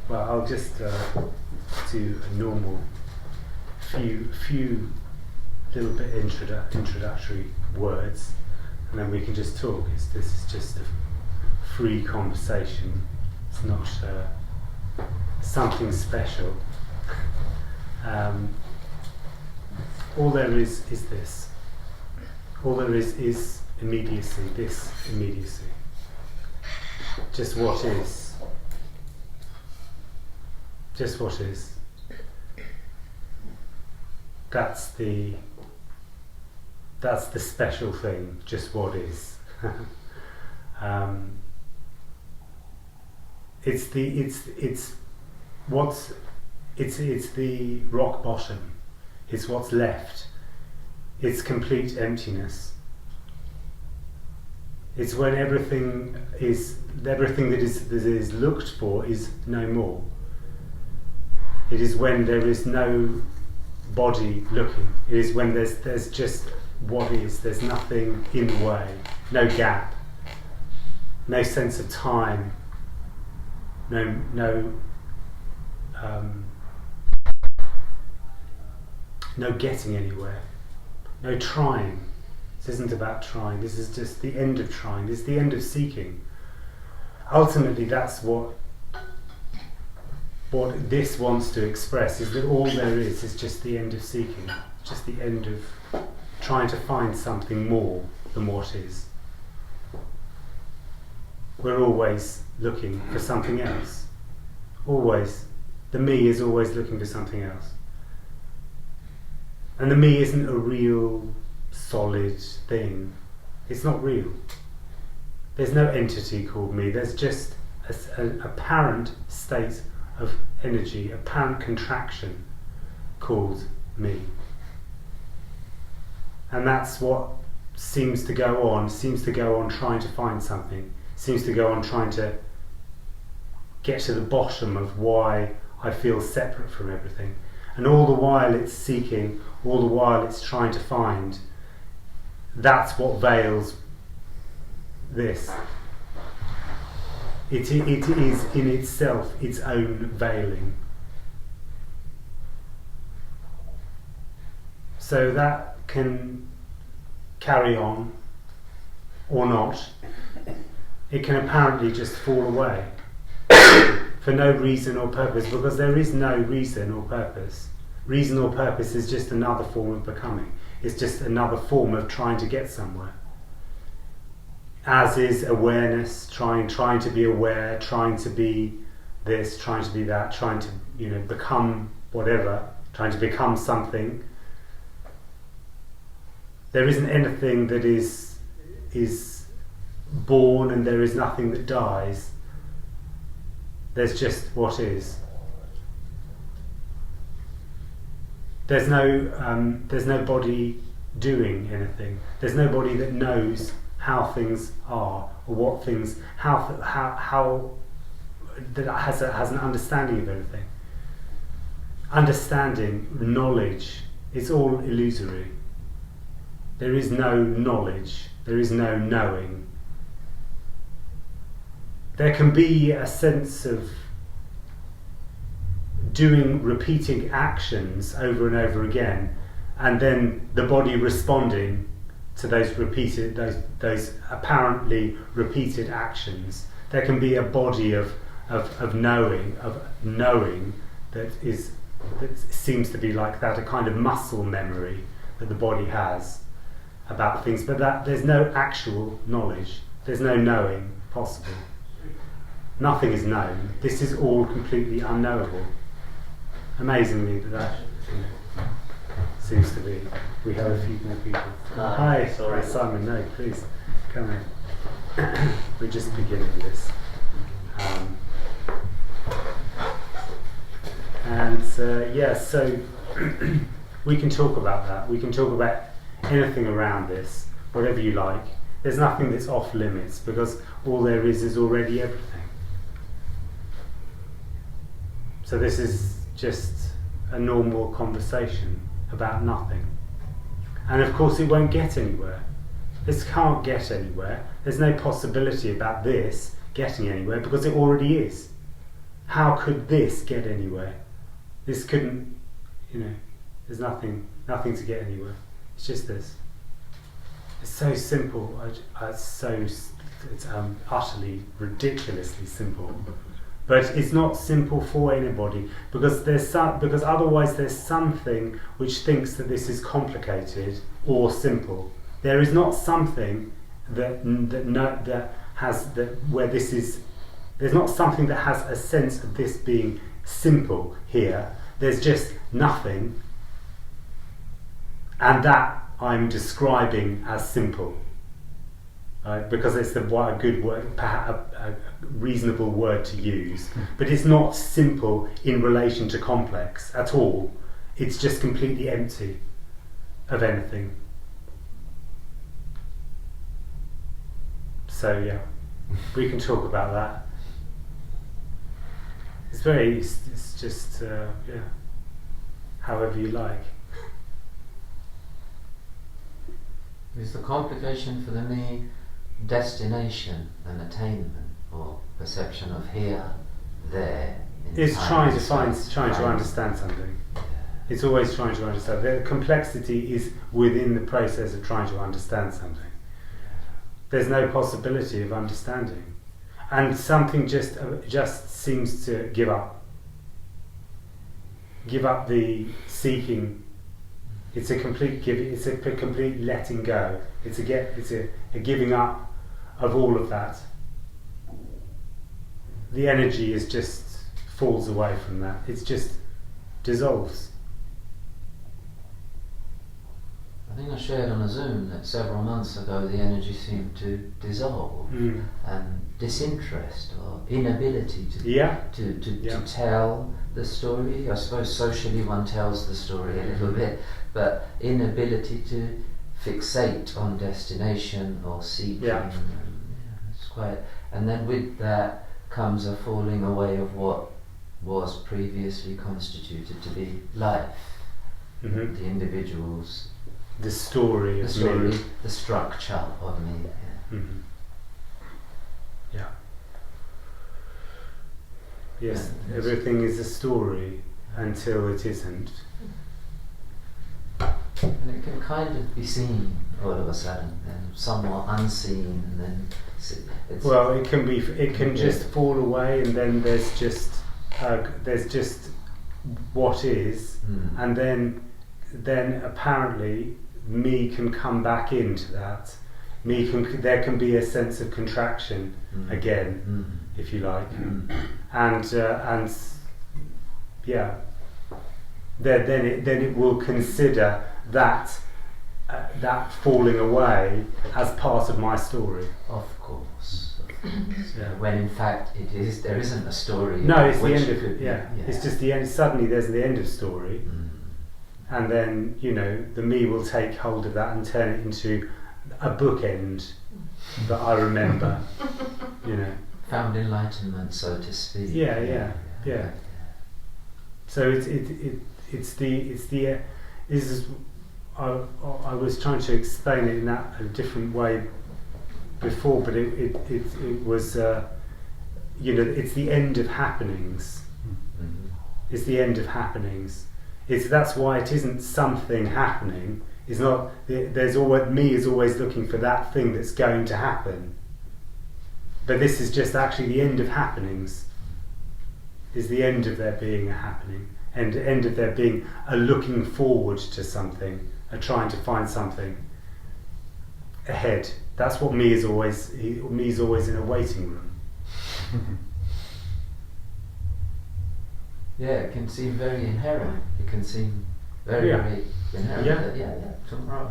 Well, I'll just do a normal few little bit introductory words, and then we can just talk. This is just a free conversation. It's not something special. All there is this. All there is immediacy, this immediacy. Just what is. Just what is. That's the special thing, just what is. It's the rock bottom. It's what's left. It's complete emptiness. It's when everything that is looked for is no more. It is when there is no body looking. It is when there's just what is. There's nothing in the way. No gap. No sense of time. No getting anywhere. No trying. This isn't about trying. This is just the end of trying. This is the end of seeking. Ultimately, that's what this wants to express, is that all there is just the end of seeking, just the end of trying to find something more than what is. We're always looking for something else. Always. The me is always looking for something else. And the me isn't a real, solid thing. It's not real. There's no entity called me. There's just an apparent state of energy, apparent contraction called me. And that's what seems to go on trying to find something, seems to go on trying to get to the bottom of why I feel separate from everything. And all the while it's seeking, all the while it's trying to find. That's what veils this. It is in itself its own veiling. So that can carry on or not. It can apparently just fall away for no reason or purpose, because there is no reason or purpose. Reason or purpose is just another form of becoming. It's just another form of trying to get somewhere. As is awareness, trying to be aware, trying to be this, trying to be that, trying to become whatever, trying to become something. There isn't anything that is born, and there is nothing that dies. There's just what is. There's no body doing anything. There's nobody that knows how things are, or what things, how that has an understanding of everything. Understanding, knowledge, it's all illusory. There is no knowledge. There is no knowing. There can be a sense of repeating actions over and over again, and then the body responding to those apparently repeated actions. There can be a body of knowing that seems to be like that, a kind of muscle memory that the body has about things, but that there's no actual knowledge. There's no knowing possible. Nothing is known. This is all completely unknowable. Amazingly, that seems to be. We have a few more people. Hi, sorry, Simon. No, please come in. We're just beginning this, so we can talk about that. We can talk about anything around this, whatever you like. There's nothing that's off limits, because all there is already everything. So this is just a normal conversation about nothing. And of course it won't get anywhere. This can't get anywhere. There's no possibility about this getting anywhere, because it already is. how could this get anywhere? This couldn't, there's nothing to get anywhere. It's just this. It's so simple. It's utterly, ridiculously simple. But it's not simple for anybody because because otherwise there's something which thinks that this is complicated or simple. There is not something there's not something that has a sense of this being simple here. There's just nothing, and that I'm describing as simple, because it's a good word, a reasonable word to use. But it's not simple in relation to complex at all. It's just completely empty of anything. So yeah, we can talk about that. It's just however you like. Is the complication for the me destination and attainment, or perception of here, there? It's trying to understand something. It's always trying to understand. The complexity is within the process of trying to understand something. There's no possibility of understanding, and something just seems to give up the seeking. It's a complete giving. It's a complete letting go. It's a giving up of all of that. The energy is just falls away from that. It's just dissolves. I think I shared on a Zoom that several months ago the energy seemed to dissolve, and disinterest or inability to tell the story. I suppose socially one tells the story a little bit, but inability to fixate on destination or seeking. It's quite. And then with that comes a falling away of what was previously constituted to be life, the individual's. The story, the structure of me. Yes, everything is a story until it isn't. And it can kind of be seen all of a sudden, and somewhat unseen, and then it can just fall away, and then there's just what is, and then apparently me can come back into that. There can be a sense of contraction again, if you like, and then it will consider that falling away as part of my story. Of course. When in fact there isn't a story. No, it's the end of it. It's just the end. Suddenly there's the end of story. And then, the me will take hold of that and turn it into a bookend that I remember, Found enlightenment, so to speak. Yeah. So I was trying to explain it in a different way before, but it was, it's the end of happenings. It's the end of happenings. That's why it isn't something happening. It's not. Me is always looking for that thing that's going to happen. But this is just actually the end of happenings. Is the end of there being a happening, and the end of there being a looking forward to something, a trying to find something ahead. That's what me is always. Me is always in a waiting room. Yeah, it can seem very inherent. It can seem very inherent.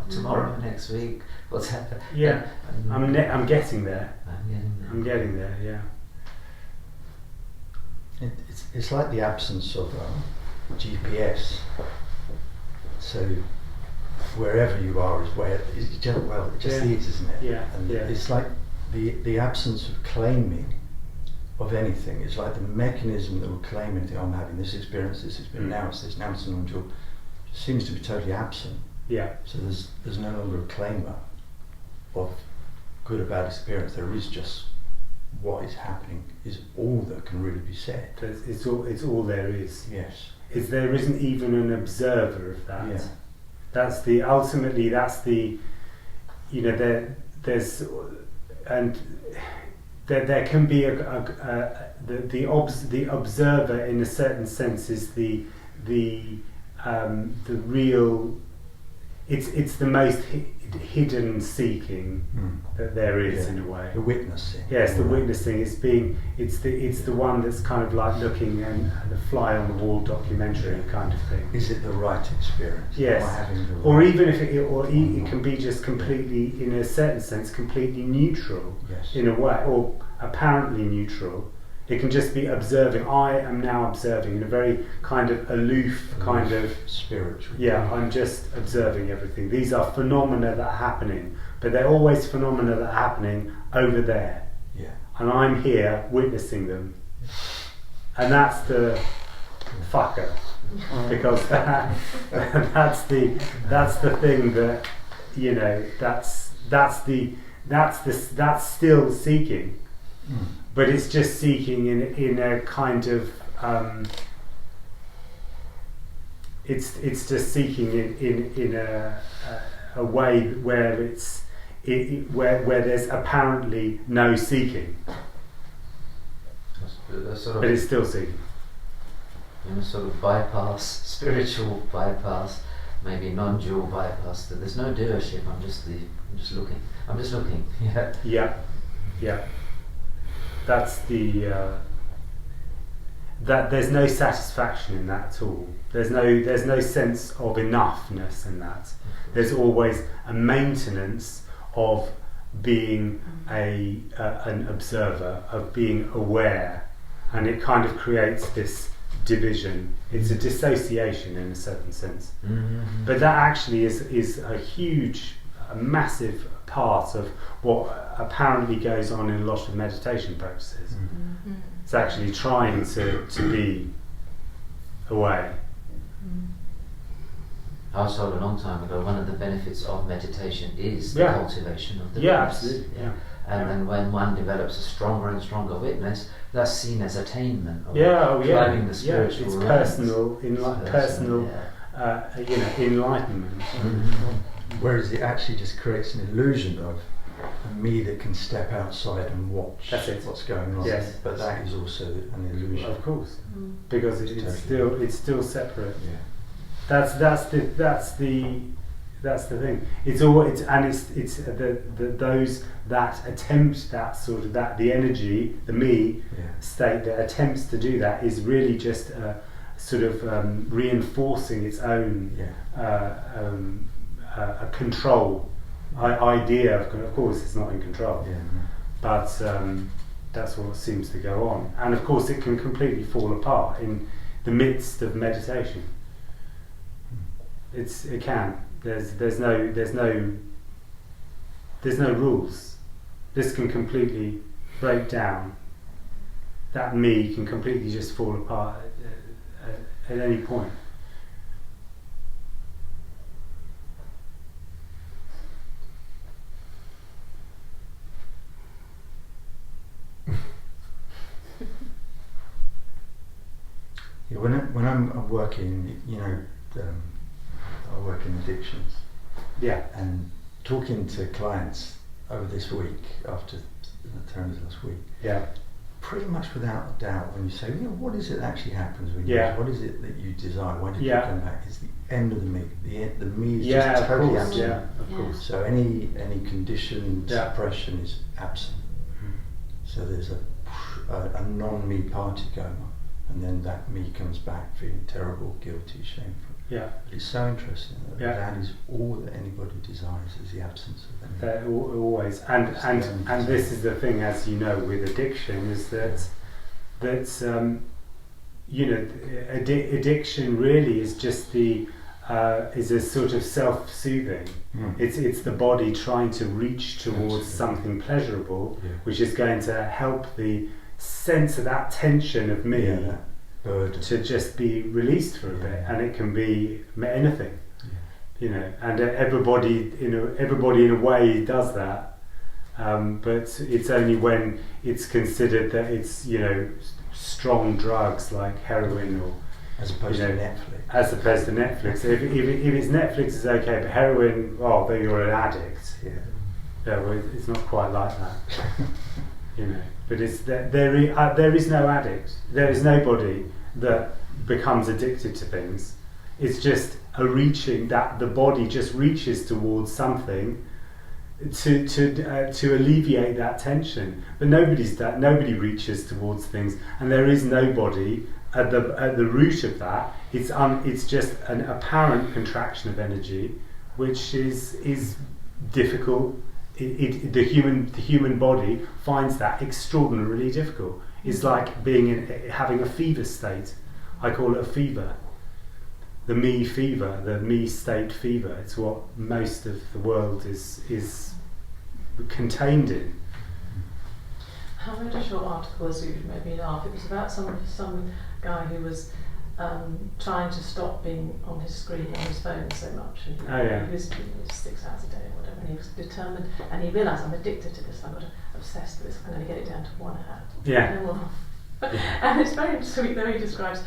Tomorrow, next week, whatever. Yeah, I'm getting there. I'm getting there. Yeah. It's like the absence of GPS. So wherever you are is where it just is, isn't it? Yeah. And it's like the absence of claiming of anything. It's like the mechanism that will claim anything. I'm having this experience. Now it's this. Now it's non-dual. Just seems to be totally absent. Yeah. So there's no longer a claimer of good or bad experience. There is just what is happening is all that can really be said. It's all there is. Yes. There isn't even an observer of that. Yeah. That's the there can be the observer in a certain sense is the real. It's the most hidden seeking that there is, in a way. The witnessing. Yes, the witnessing. It's the one that's kind of like looking at the fly on the wall documentary kind of thing. Is it the right experience? Yes. Or even if it can be just completely, in a certain sense, completely neutral. Yes. In a way, or apparently neutral. It can just be observing. I am now observing in a very kind of aloof kind of spiritual. Yeah, I'm just observing everything. These are phenomena that are happening, but they're always phenomena that are happening over there. Yeah. And I'm here witnessing them. And that's the fucker. Because that's the thing that, you know, that's still seeking. But it's just seeking in a kind of it's just seeking in a way where where there's apparently no seeking, but it's still seeking. You know, sort of bypass, spiritual bypass, maybe non-dual bypass. That there's no doership. I'm just looking. Yeah. Yeah. Yeah. That's that there's no satisfaction in that at all. There's no sense of enoughness in that. There's always a maintenance of being an observer, of being aware, and it kind of creates this division. It's a dissociation in a certain sense. Mm-hmm. But that actually is a massive part of what apparently goes on in a lot of meditation practices. Mm-hmm. It's actually trying to be away. I was told a long time ago one of the benefits of meditation is the cultivation of the witness. Absolutely. Yeah. And then when one develops a stronger and stronger witness, that's seen as attainment. Of The spiritual it's lens. personal enlightenment. Mm-hmm. Whereas it actually just creates an illusion of a me that can step outside and watch what's going on. Yes. But that is also an illusion. Of course, because it's still separate. Yeah. That's the thing. It's those that attempt that sort of the energy, the me state that attempts to do that is really just sort of reinforcing its own a control idea. Of course, it's not in control, but that's what seems to go on. And of course, it can completely fall apart in the midst of meditation. It can. There's no rules. This can completely break down. That me can completely just fall apart at any point. Yeah, when I'm working, I work in addictions. Yeah. And talking to clients over this week, after the term of last week, pretty much without a doubt, when you say, what is it that actually happens when you what is it that you desire? Why did you come back? It's the end of the me. The me is just totally absent. Yeah, of course. So any conditioned suppression is absent. So there's a non-me party going on, and then that me comes back feeling terrible, guilty, shameful. Yeah. But it's so interesting that is all that anybody desires, is the absence of anything. Always, and this is the thing, as you know, with addiction, is that addiction really is just is a sort of self-soothing. It's the body trying to reach towards something pleasurable, which is going to help the sense of that tension of me to just be released for a bit, and it can be anything, and everybody in a way does that, but it's only when it's considered that it's, you know, strong drugs like heroin or, as opposed to Netflix. As opposed to Netflix. If it's Netflix, it's okay, but heroin, oh, then you're an addict. Yeah. Yeah, well, it's not quite like that. You know, but it's there is no addict. There is nobody that becomes addicted to things. It's just a reaching, that the body just reaches towards something to alleviate that tension. But nobody reaches towards things, and there is nobody at the root of that. It's just an apparent contraction of energy, which is difficult. The human body finds that extraordinarily difficult. It's like having a fever state. I call it a fever. The me fever, the me state fever. It's what most of the world is contained in. I read a short article as you made me laugh. It was about some guy who was trying to stop being on his screen on his phone so much. And he was 6 hours a day or whatever, and he was determined, and he realised, I'm addicted to this, I've got to obsess with this, I'm going to get it down to 1 hour. Yeah. And it's very sweet, though he describes,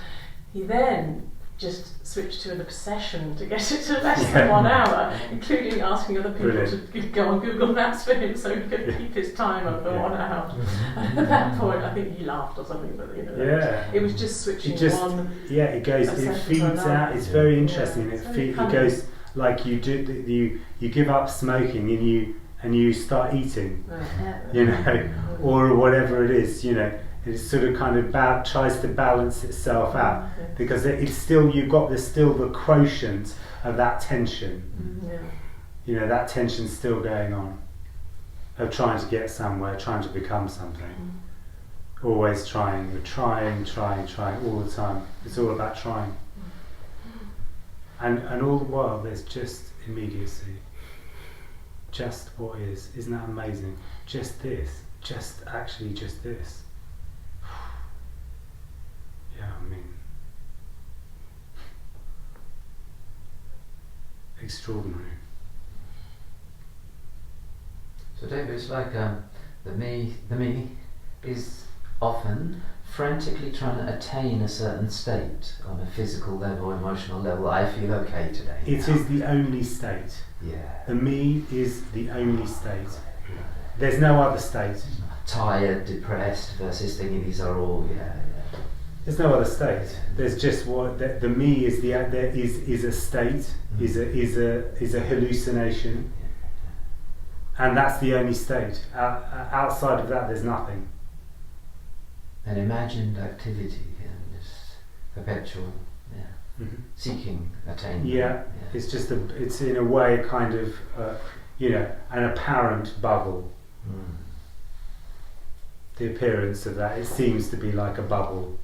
he then just switched to an obsession to get it to less than 1 hour, including asking other people to go on Google Maps for him so he could keep his timer for 1 hour. And at that point, I think he laughed or something, but you know, it was just switching one. Yeah, it goes. It feeds out. It's very interesting. It goes like you do. You give up smoking and you start eating. You know, or whatever it is. You know. It sort of kind of tries to balance itself out, because it's still, there's still the quotient of that tension. You know, that tension's still going on, of trying to get somewhere, trying to become something. Always trying, we're trying all the time. It's all about trying. And all the while there's just immediacy. Just what is. Isn't that amazing? Just this. Just this. Yeah, I mean, extraordinary. So David, it's like the me is often frantically trying to attain a certain state on a physical level, emotional level. I feel okay today. It is the only state. Yeah. The me is the only state. There's no other state. Tired, depressed versus thinking these are all, There's no other state. There's just what the me is. Is a state. Is a hallucination, and that's the only state. Outside of that, there's nothing. An imagined activity and just perpetual, seeking attainment. Yeah, it's just it's in a way kind of an apparent bubble. The appearance of that, it seems to be like a bubble.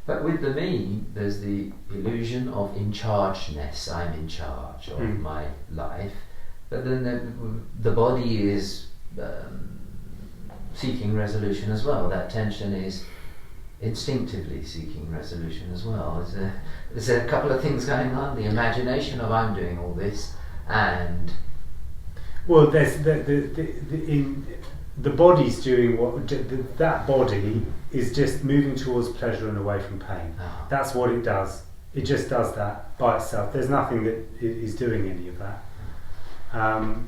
But with the me, there's the illusion of in-chargeness. I'm in charge of my life. But then the body is seeking resolution as well. That tension is instinctively seeking resolution as well. There's a couple of things going on. The imagination of I'm doing all this, and there's the body's doing that body is just moving towards pleasure and away from pain. That's what it does. It just does that by itself. There's nothing that is doing any of that. And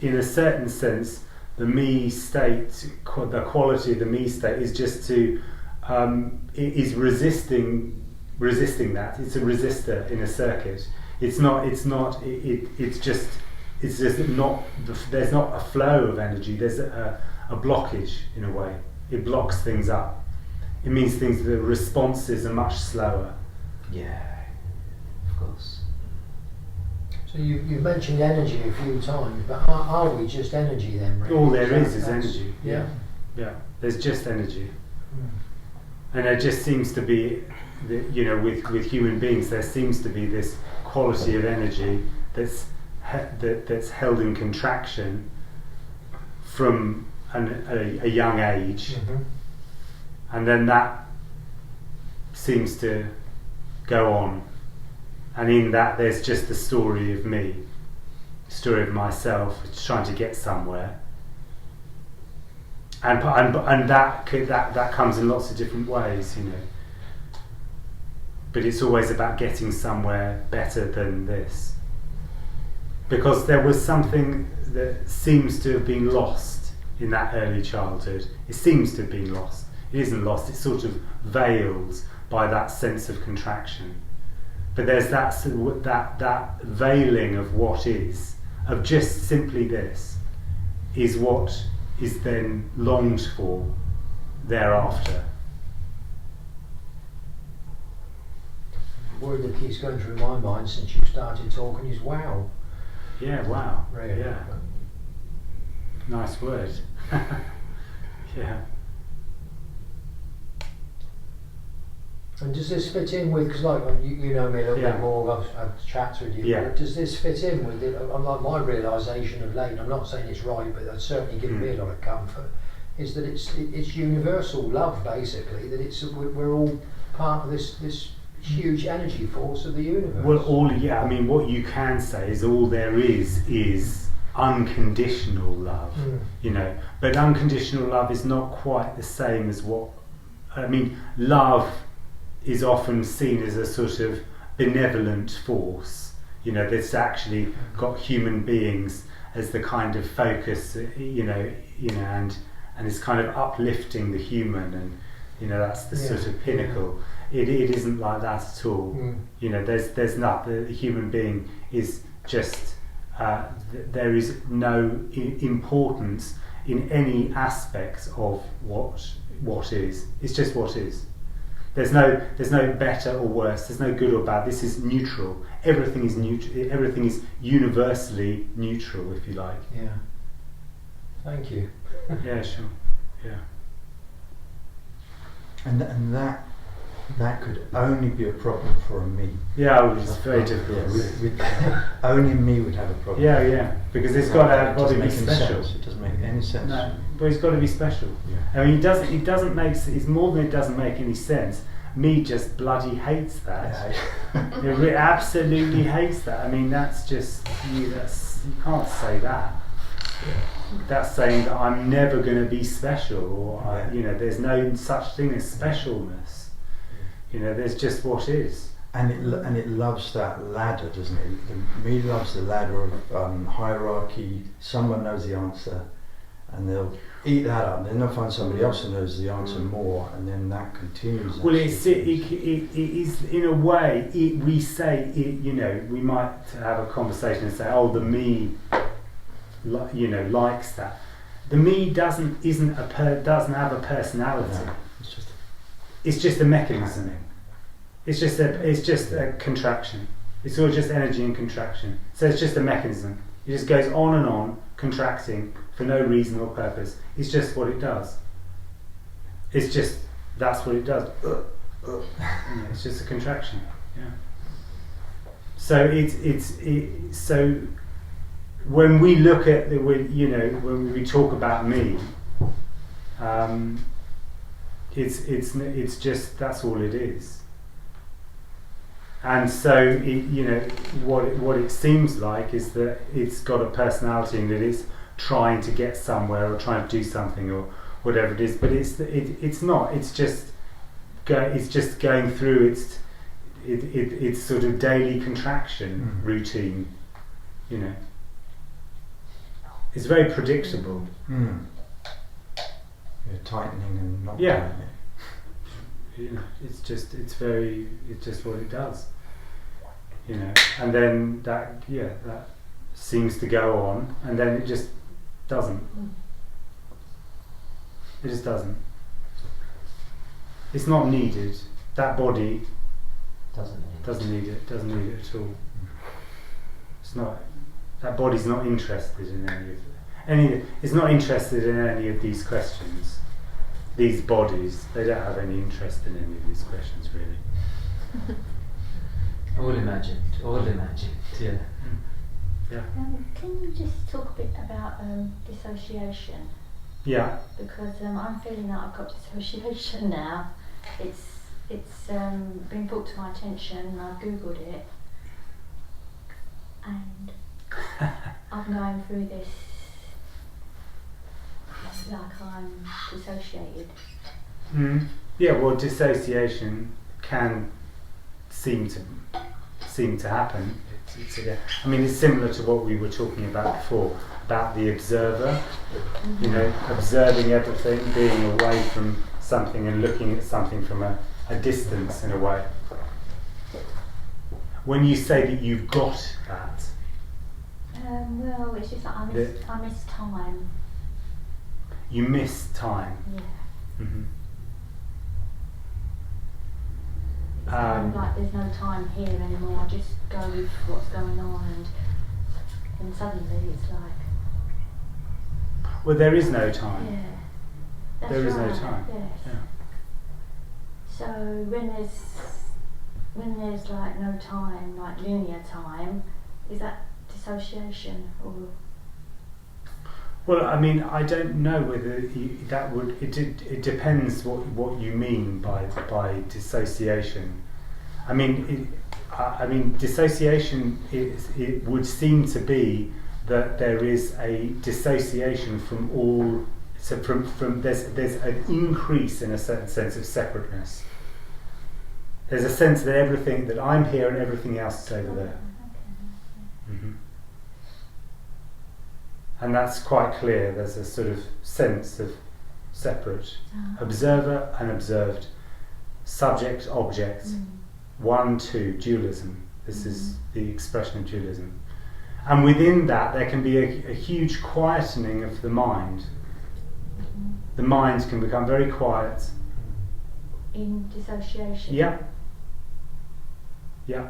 in a certain sense, the me state, the quality of the me state is just to is resisting that. It's a resistor in a circuit. It's just not. There's not a flow of energy. There's a blockage in a way. It blocks things up. It means the responses are much slower. Yeah, of course. So you've mentioned energy a few times, but are we just energy then? Really? All there is energy. Yeah. There's just energy, and there just seems to be, with human beings, there seems to be this quality of energy that's held in contraction from a young age, and then that seems to go on, and in that there's just the story of me story of myself, trying to get somewhere, and that comes in lots of different ways, you know. But it's always about getting somewhere better than this, because there was something that seems to have been lost in that early childhood. It seems to have been lost. It isn't lost. It's sort of veiled by that sense of contraction. But there's that veiling of what is, of just simply this, is what is then longed for thereafter. The word that keeps going through my mind since you started talking is wow. Yeah, wow. Really? Yeah. Nice word. Yeah. And does this fit in with, because like you know me a little bit more, I've chatted with you, but does this fit in with it? Like my realisation of late, I'm not saying it's right, but it's certainly given me a lot of comfort, is that it's universal love, basically, that we're all part of this huge energy force of the universe. Well, I mean, what you can say is all there is unconditional love, you know, but unconditional love is not quite the same as what, I mean, love is often seen as a sort of benevolent force, you know, that's actually got human beings as the kind of focus, you know, and it's kind of uplifting the human, and you know, that's the sort of pinnacle. It isn't like that at all. You know, there's not, the human being is just there is no importance in any aspects of what is. It's just what is. There's no better or worse. There's no good or bad. This is neutral. Everything is neutral. Everything is universally neutral, if you like. Yeah. Thank you. Yeah, sure. Yeah. And that could only be a problem for a me. Yeah, it's very difficult. Only me would have a problem. Yeah, because it's got to be special. It doesn't make any sense. No, but it's got to be special. Yeah. I mean, it doesn't make. It's more than it doesn't make any sense. Me just bloody hates that. Yeah. It absolutely hates that. I mean, that's just you can't say that. Yeah. That's saying that I'm never going to be special, or you know, there's no such thing as specialness. You know, there's just what is. And it loves that ladder, doesn't it? Me loves the ladder of hierarchy. Someone knows the answer, and they'll eat that up. And then they'll find somebody else who knows the answer more, and then that continues. Well, it is in a way. We say, you know, we might have a conversation and say, "Oh, the me, you know, likes that." The me doesn't have a personality. No, it's just a mechanism. It's just a contraction. It's all just energy and contraction. So it's just a mechanism. It just goes on and on, contracting for no reason or purpose. It's just what it does. That's what it does. It's just a contraction. Yeah. So so when we look at when we talk about me, it's just, that's all it is. And so what it seems like is that it's got a personality and that it's trying to get somewhere or trying to do something or whatever it is, but it's not. It's just going through its sort of daily contraction routine. You know, it's very predictable. Yeah, tightening and not Yeah. tightening. You know, it's just what it does. You know, and then that seems to go on, and then it just doesn't. It just doesn't. It's not needed. That body doesn't need it at all. It's not. That body's not interested in it's not interested in any of these questions. These bodies, they don't have any interest in any of these questions, really. All imagined. Yeah. Can you just talk a bit about dissociation? Yeah. Because I'm feeling that I've got dissociation now. It's been brought to my attention, and I've googled it. And I'm going through this, like I'm dissociated. Yeah, well, dissociation can seem to happen. I mean, it's similar to what we were talking about before, about the observer, you know, observing everything, being away from something and looking at something from a distance in a way. When you say that you've got that, well, it's just that I miss time. You miss time. Yeah. Mm-hmm. It's kind of like there's no time here anymore. I just go with what's going on, and suddenly it's like. Well, there is no time. Yeah. That's There is right. no time. Yes. Yeah. So when there's like no time, like linear time, is that dissociation or? Well, I mean, I don't know whether that would. It depends what you mean by dissociation. I mean, dissociation it would seem to be that there is a dissociation from all. So from there's an increase in a certain sense of separateness. There's a sense that everything that I'm here and everything else is over there. Mm-hmm. And that's quite clear. There's a sort of sense of separate observer and observed, subject, object, 1-2 dualism. This is the expression of dualism. And within that there can be a huge quietening of the mind. The mind can become very quiet. In dissociation? Yeah. Yeah.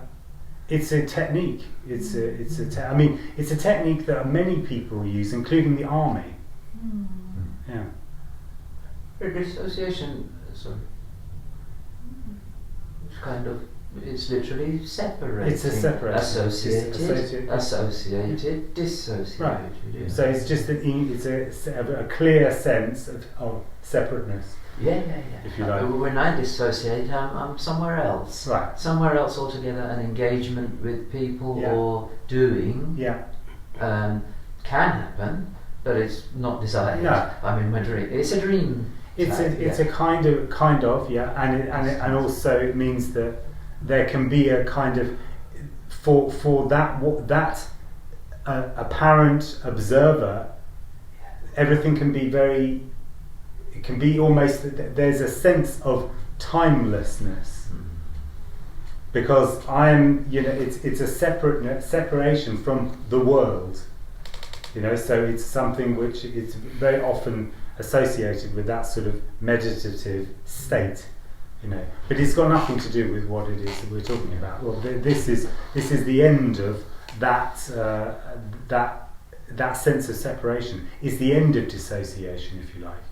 It's a technique. It's a technique that many people use, including the army. Yeah. Dissociation, it's literally separating. It's a separation. Associated, dissociated. Right. Yeah. So it's just a clear sense of separateness. Yeah. If you like. When I dissociate, I'm somewhere else. Right. Somewhere else altogether. An engagement with people or doing can happen, but it's not desired. No. I'm in my dream. It's a dream. It's a kind of and also it means that there can be a kind of for that apparent observer, everything can be very. It can be almost, there's a sense of timelessness because it's a separation from the world, so it's something which is very often associated with that sort of meditative state, but it's got nothing to do with what it is that we're talking about. Well, this is the end of that sense of separation is the end of dissociation, if you like.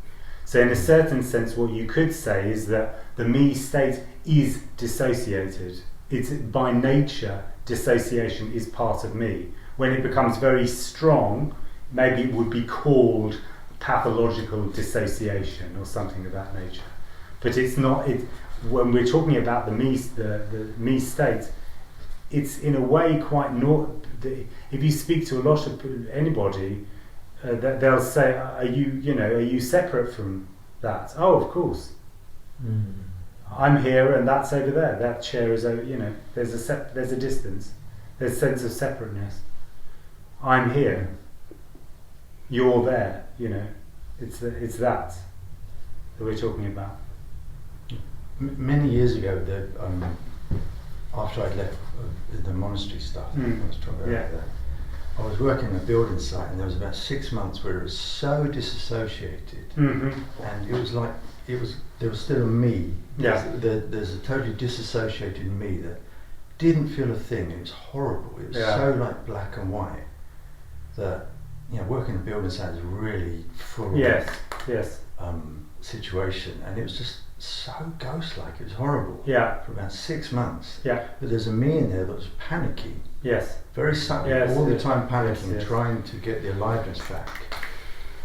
So in a certain sense, what you could say is that the me state is dissociated. It's by nature, dissociation is part of me. When it becomes very strong, maybe it would be called pathological dissociation or something of that nature. But it's not. When we're talking about the me state, it's in a way quite if you speak to a lot of anybody. They'll say, "Are you separate from that?" Oh, of course. I'm here, and that's over there. That chair is over. There's a distance. There's a sense of separateness. I'm here. You're there. It's that we're talking about. Many years ago, after I'd left the monastery stuff, I was talking about that. I was working in a building site, and there was about 6 months where it was so disassociated, and it was like there was still a me. Yeah. There's a totally disassociated me that didn't feel a thing. It was horrible. It was so like black and white that working in a building site is really full of situation, and it was just so ghost-like. It was horrible. Yeah. For about 6 months. Yeah. But there's a me in there that was panicky. Yes. Very subtly, all the time panicking, trying to get the aliveness back.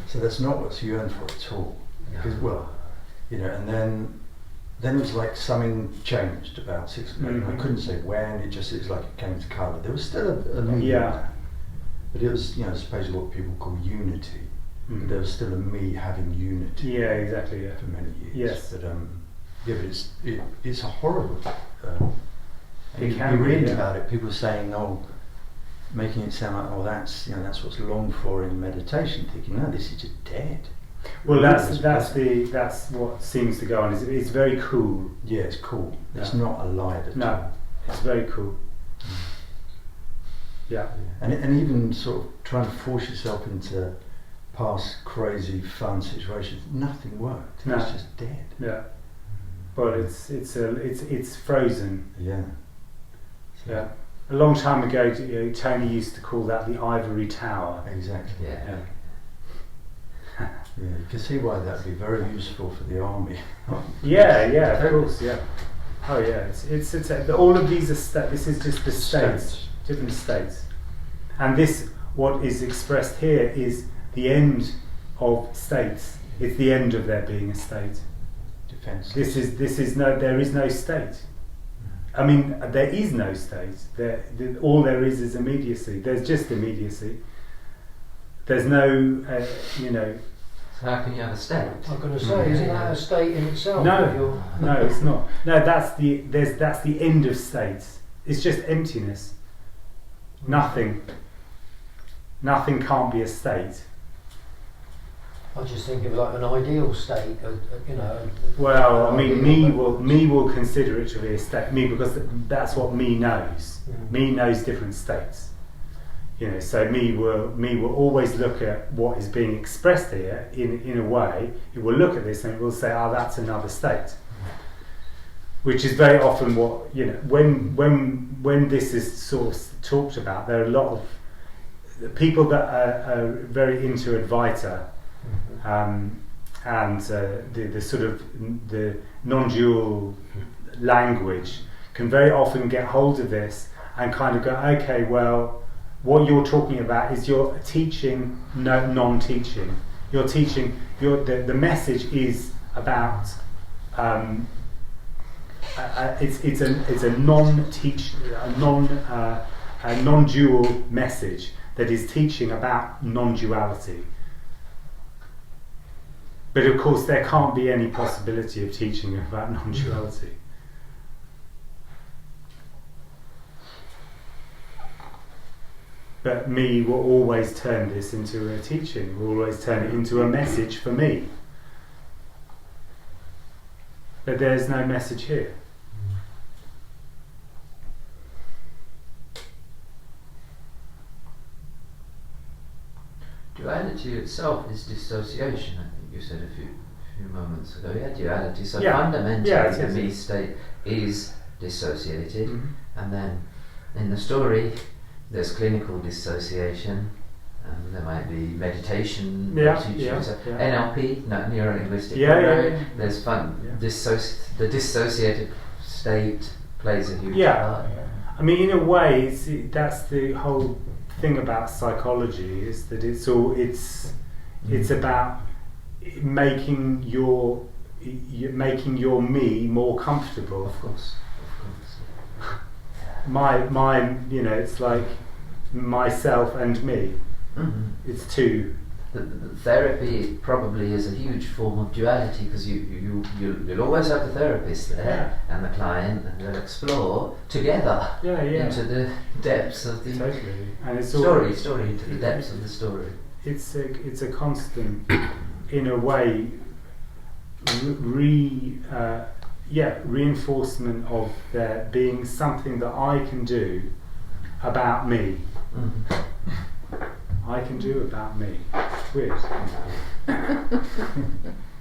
So that's not what's yearned for at all. Because, and then it was like something changed about 6 months. I couldn't say when. It was like it came to colour. There was still a me in that. But it was, supposedly what people call unity. But there was still a me having unity. Yeah, exactly. Yeah. For many years. Yes. But but it's a horrible. It you can be, read yeah. about it. People saying, making it sound like, that's what's longed for in meditation. Thinking, no, this is just dead. Well, that's what seems to go on. It's very cool. Yeah, it's cool. It's Yeah. not alive at all. No, it's very cool. Yeah. And even sort of trying to force yourself into past crazy fun situations, nothing worked. No. It's just dead. Yeah. Well, it's frozen. Yeah. So Yeah. A long time ago, Tony used to call that the ivory tower. Exactly. Yeah. Yeah, you can see why that would be very useful for the army. Yeah, of course, yeah. Oh yeah, it's all of these are this is just the states, different states, and this what is expressed here is the end of states. It's the end of there being a state. Defense. There is no state. I mean, there is no state. All there is immediacy. There's just immediacy. There's no, So how can you have a state? I'm going to say, isn't that a state in itself? No, it's not. No, that's the end of states. It's just emptiness. Nothing can't be a state. I just think of like an ideal state, Well, I mean, me will consider it to be a state. Me, because that's what me knows. Me knows different states. So me will always look at what is being expressed here in a way. It will look at this and it will say, that's another state. Which is very often what when this is sort of talked about. There are a lot of people that are very into Advaita. And the sort of the non-dual language can very often get hold of this and kind of go, okay, well, what you're talking about is you're teaching non-teaching. You're teaching. The message is about. It's a non-dual message that is teaching about non-duality. But of course, there can't be any possibility of teaching about non-duality. But me will always turn this into a teaching, will always turn it into a message for me. But there's no message here. Duality itself is dissociation, I think you said a few moments ago. Yeah, duality. So Yeah. fundamentally, the me state is dissociated, and then in the story, there's clinical dissociation. There might be meditation, teachings, NLP, neuro-linguistic programming. There's the dissociated state plays a huge part. I mean, in a way, that's the whole thing about psychology, is that it's about making your me more comfortable. Of course. It's like myself and me. It's two. The therapy probably is a huge form of duality, because you'll always have the therapist there and the client, and they'll explore together into the depths of the and it's story into the depths of the story. It's a constant, in a way, reinforcement of there being something that I can do about me. I can do about me. It's weird.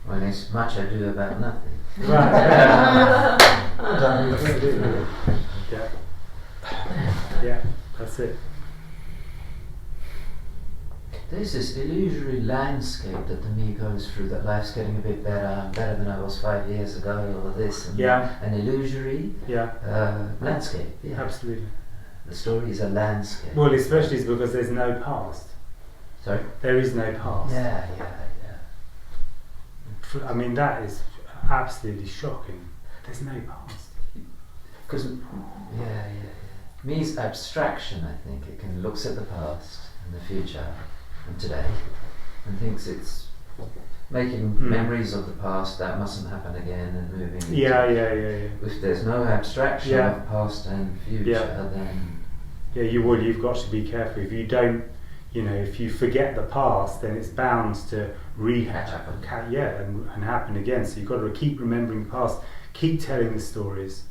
Well, there's much I do about nothing. Right. Yeah, that's it. There's this illusory landscape that the me goes through, that life's getting a bit better, I'm better than I was 5 years ago, or this, and an illusory landscape. Yeah. Absolutely. The story is a landscape. Well, especially because there's no past. Sorry? There is no past. Yeah. I mean, that is absolutely shocking. There's no past. Because, me's abstraction, I think. It looks at the past and the future and today, and thinks it's making memories of the past that mustn't happen again and moving. Yeah. If there's no abstraction of past and future, then you've got to be careful. If you don't, if you forget the past, then it's bound to and happen again. So you've got to keep remembering the past, keep telling the stories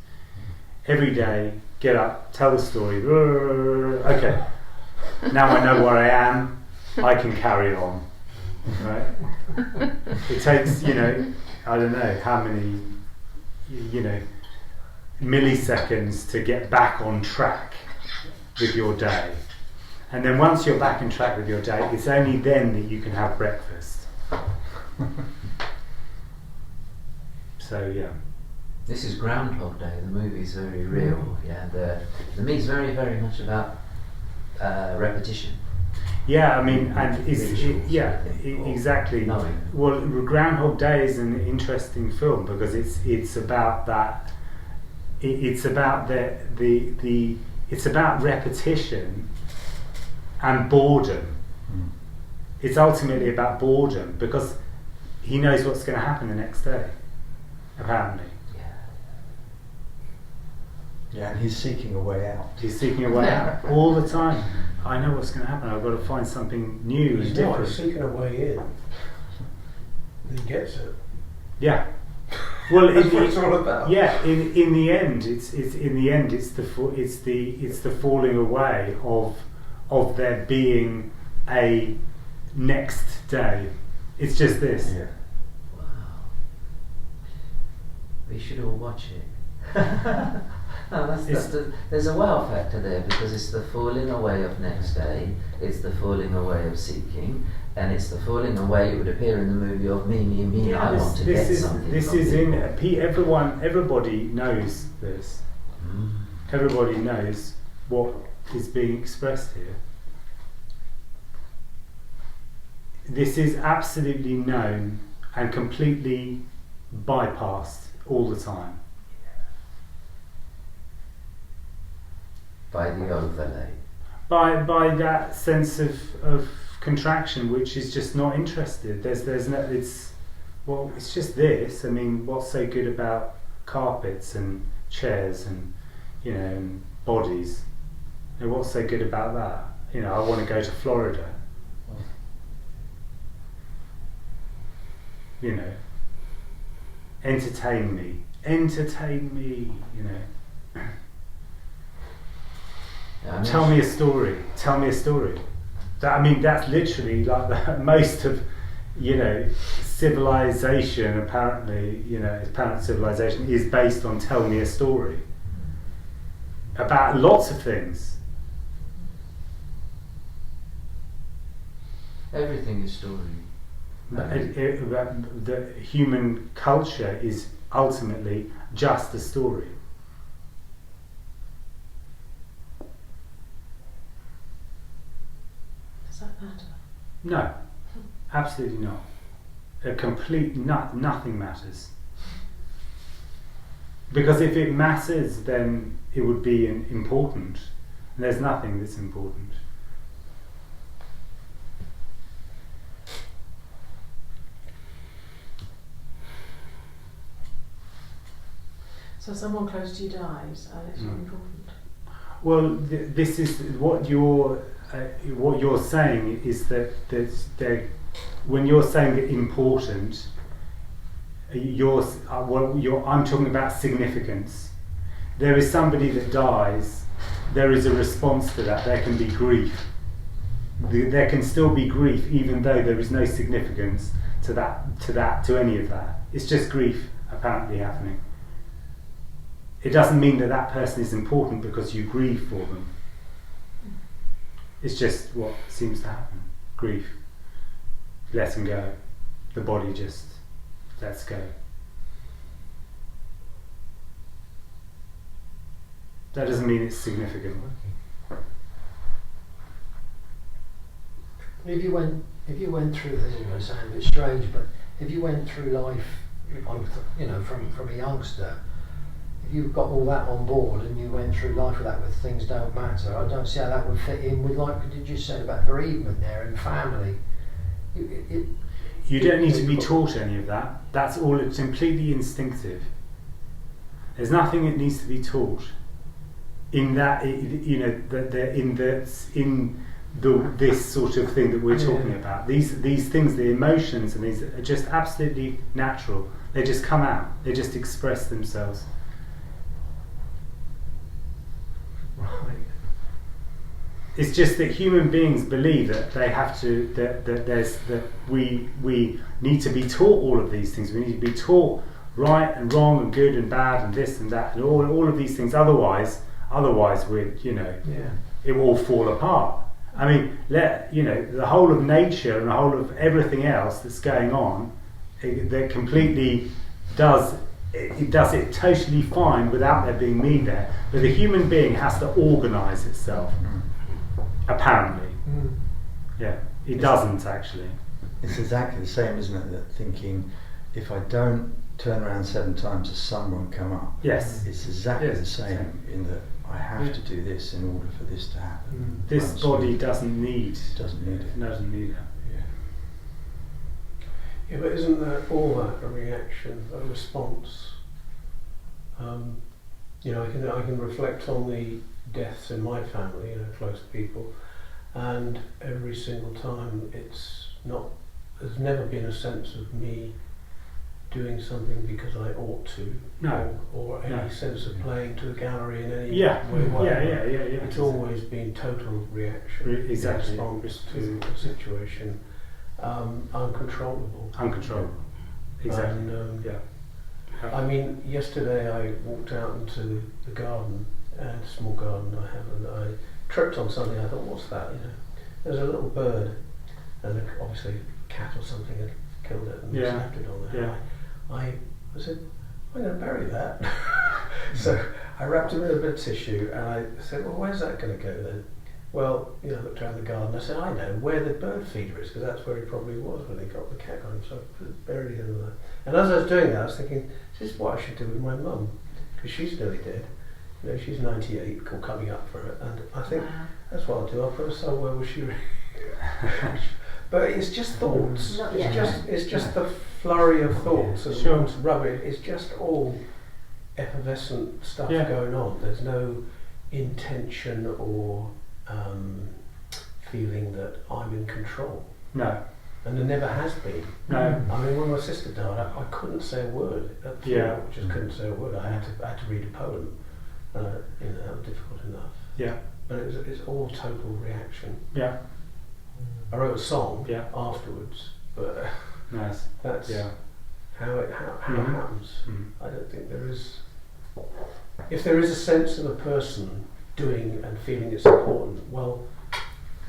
every day. Get up, tell the story. Okay, now I know where I am. I can carry on. Right? It takes, I don't know how many, milliseconds to get back on track with your day. And then once you're back on track with your day, it's only then that you can have breakfast. So, yeah. This is Groundhog Day. The movie's very real. Yeah, the me's very, very much about repetition. Yeah, I mean, and exactly. Knowing. Well, Groundhog Day is an interesting film because it's about that. It's about it's about repetition and boredom. It's ultimately about boredom because he knows what's going to happen the next day. Apparently. Yeah, and he's seeking a way out. He's seeking a way out all the time. I know what's going to happen. I've got to find something new and different. He's seeking a way in. He gets it. Yeah. Well, that's what it's all about. Yeah. In the end, it's the falling away of there being a next day. It's just this. Yeah. Wow. We should all watch it. No, there's a wow factor there because it's the falling away of next day, it's the falling away of seeking, and it's the falling away, it would appear in the movie, of me, I want to get something. This is everybody knows this. Everybody knows what is being expressed here. This is absolutely known and completely bypassed all the time. By the overlay. By that sense of contraction, which is just not interested. There's no, it's just this. I mean, what's so good about carpets and chairs and and bodies? What's so good about that? I want to go to Florida. Entertain me. Tell me a story. That's literally like most of, civilization. Apparently, apparent civilization is based on tell me a story about lots of things. Everything is story. The human culture is ultimately just a story. Does that matter? No, absolutely not. Nothing matters. Because if it matters, then it would be important. And there's nothing that's important. So someone close to you dies, and it's not important. Well, this is what you're saying is that when you're saying that important, I'm talking about significance. There is somebody that dies. There is a response to that. There can be grief. There can still be grief, even though there is no significance to any of that. It's just grief apparently happening. It doesn't mean that person is important because you grieve for them. It's just what seems to happen. Grief. Letting go. The body just lets go. That doesn't mean it's significant. If you went through, this is going to sound a bit strange, but if you went through life, from a youngster, you've got all that on board and you went through life with that, with things don't matter, I don't see how that would fit in with, like you just said about bereavement there and family. You don't need to be taught any of that. That's all. It's completely instinctive. There's nothing that needs to be taught. In that, this sort of thing that we're talking about. These things, the emotions, and these are just absolutely natural. They just come out. They just express themselves. Right. It's just that human beings believe that they have to, that we need to be taught all of these things. We need to be taught right and wrong and good and bad and this and that and all of these things. Otherwise we're, it will all fall apart. I mean, the whole of nature and the whole of everything else that's going on, that completely does it totally fine without there being me there. But the human being has to organise itself. Apparently. Yeah, it doesn't actually. It's exactly the same, isn't it? That thinking, if I don't turn around 7 times, the sun won't come up. Yes. It's exactly the same in that I have to do this in order for this to happen. This body doesn't need it. Doesn't need it. Yeah, but isn't that all that a reaction, a response? I can reflect on the deaths in my family, close people, and every single time there's never been a sense of me doing something because I ought to, or any sense of playing to the gallery in any way. It's always been total reaction, response to a situation, uncontrollable. Exactly. And, I mean, yesterday I walked out into the garden, and a small garden I have, and I tripped on something. I thought, what's that? There's a little bird, and obviously a cat or something had killed it and snapped it on there. Yeah. I said, I'm going to bury that. So I wrapped it in a bit of tissue, and I said, well, where's that going to go then? Well, I looked around the garden. I said, I know where the bird feeder is, because that's where he probably was when the cat got him. So I buried him there. And as I was doing that, I was thinking, this is what I should do with my mum, because she's nearly dead. She's 98, or coming up for it, and I think that's what I'll do. I'll put her somewhere where she. But it's just thoughts. It's just the flurry of thoughts and rubbish. It's just all effervescent stuff going on. There's no intention or feeling that I'm in control. No. And there never has been. No. I mean, when my sister died, I couldn't say a word. Just couldn't say a word. I had to read a poem. That was difficult enough. Yeah. But it's all total reaction. Yeah. I wrote a song afterwards, but nice. That's how it happens. I don't think there is. If there is a sense of a person doing and feeling it's important, well,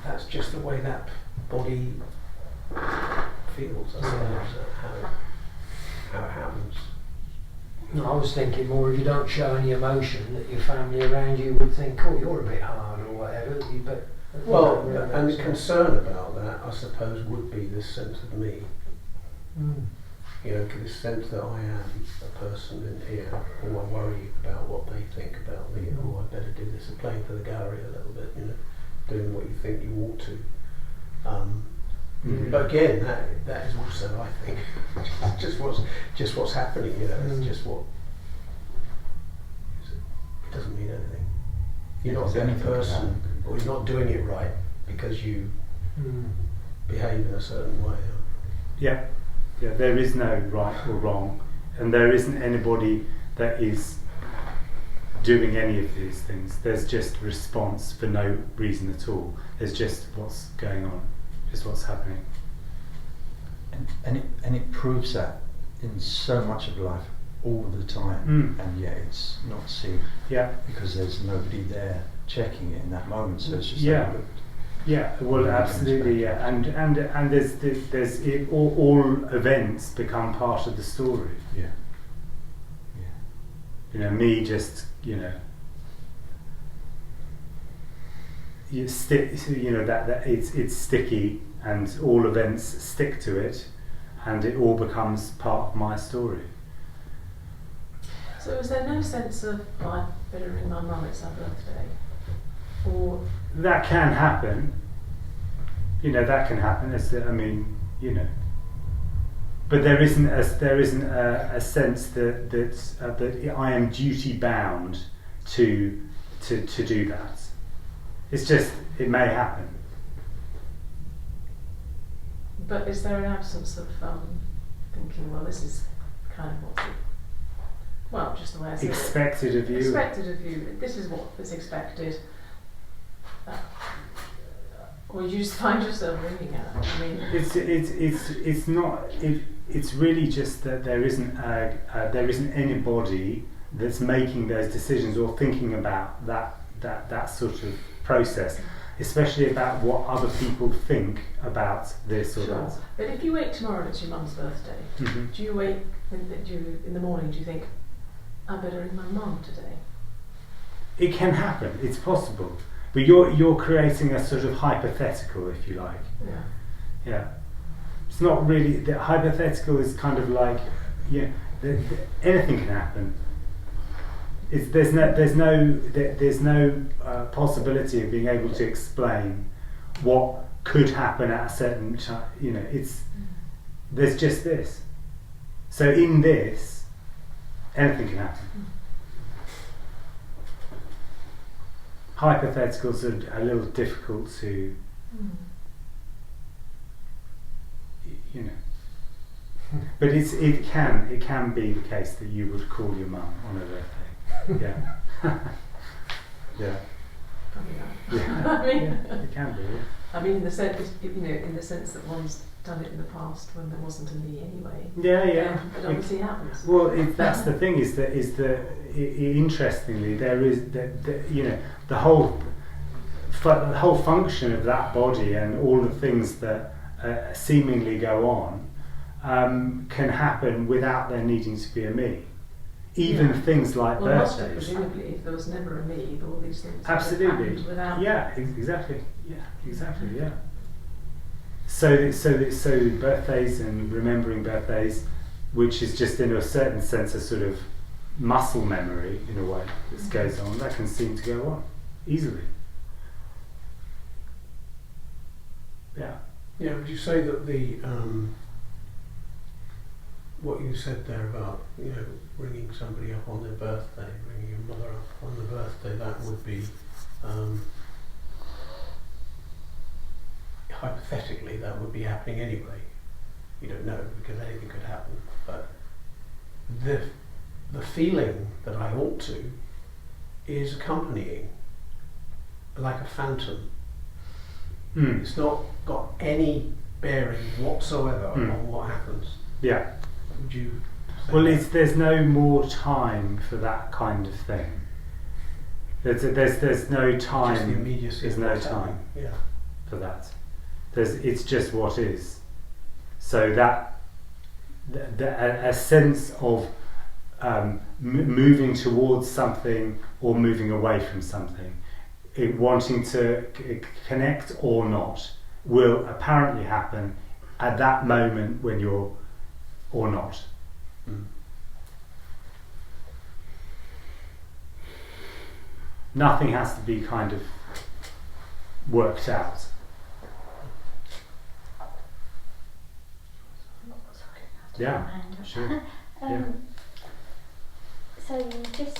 that's just the way that body feels. I suppose how it happens. No, I was thinking more, if you don't show any emotion, that your family around you would think, oh, you're a bit hard or whatever. And the concern about that, I suppose, would be this sense of me. This sense that I am a person in here, or I worry about what they think about me, I better do this, and playing for the gallery a little bit, doing what you think you ought to. But again, that is also, I think, just what's happening. It's just what. It doesn't mean anything. You're not the only person, or you're not doing it right because you behave in a certain way. Yeah, there is no right or wrong, and there isn't anybody that is doing any of these things. There's just response for no reason at all. There's just what's going on, just what's happening. And it proves that in so much of life all the time, and yet it's not seen. Yeah. Because there's nobody there checking it in that moment, so it's just overlooked. Yeah, well, absolutely, yeah, and there's all events become part of the story. Me just you stick, that it's sticky, and all events stick to it, and it all becomes part of my story. So is there no sense of, oh, I better ring my mum, it's her birthday? Or that can happen. That can happen. But there isn't a sense that I am duty bound to do that. It's just it may happen. But is there an absence of thinking, well, this is kind of just the way I see expected it. of you. Expected of you. This is what is expected. Or you just find yourself ringing at it. I mean, it's not. It's really just that there isn't anybody that's making those decisions or thinking about that sort of process, especially about what other people think about this or that. But if you wake tomorrow and it's your mum's birthday, do you wake in the morning? Do you think, I better ring my mum today? It can happen. It's possible, but you're creating a sort of hypothetical, if you like. Yeah. It's not really. The hypothetical is kind of like, anything can happen. There's no possibility of being able to explain what could happen at a certain time. There's just this. So in this, anything can happen. Hypotheticals are a little difficult to, but it can be the case that you would call your mum on her birthday. Yeah. Yeah. I mean, it can be. Yeah. I mean, in the sense that one's done it in the past when there wasn't a me anyway. Yeah. But obviously it happens. Well, that's the thing. Is that interestingly there is the whole function of that body and all the things that seemingly go on can happen without there needing to be a me. Even things like birthdays. Presumably, if there was never a me, all these things absolutely without. Yeah, exactly. Yeah. So birthdays and remembering birthdays, which is just in a certain sense a sort of muscle memory in a way that goes on, that can seem to go on easily. Yeah. Yeah. Would you say that the what you said there about ringing somebody up on their birthday, ringing your mother up on the birthday, that would be hypothetically that would be happening anyway. You don't know because anything could happen, but the feeling that I ought to is accompanying like a phantom. It's not got any bearing whatsoever on what happens. Yeah. Would you say that? There's no more time for that kind of thing. There's no time. Just the immediacy. There's no time for that. It's just what is. So that a sense of moving towards something or moving away from something, wanting to connect or not, will apparently happen at that moment when you're or not. Nothing has to be kind of worked out. Yeah, sure. So you just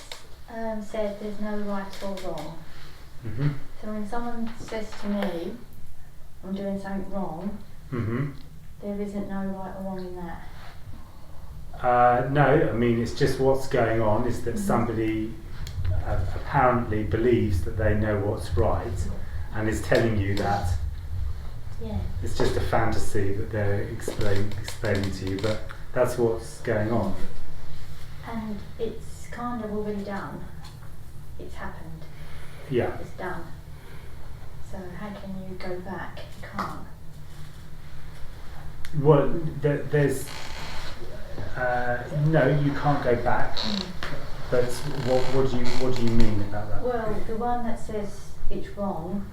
said there's no right or wrong. Mm-hmm. So when someone says to me, I'm doing something wrong, there isn't no right or wrong in that. No, I mean it's just what's going on is that somebody apparently believes that they know what's right and is telling you that. Yeah. It's just a fantasy that they're explaining to you, but that's what's going on. And it's kind of already done. It's happened. Yeah. It's done. So how can you go back? You can't. Well, there's no, you can't go back. But what do you mean about that? Well, the one that says it's wrong.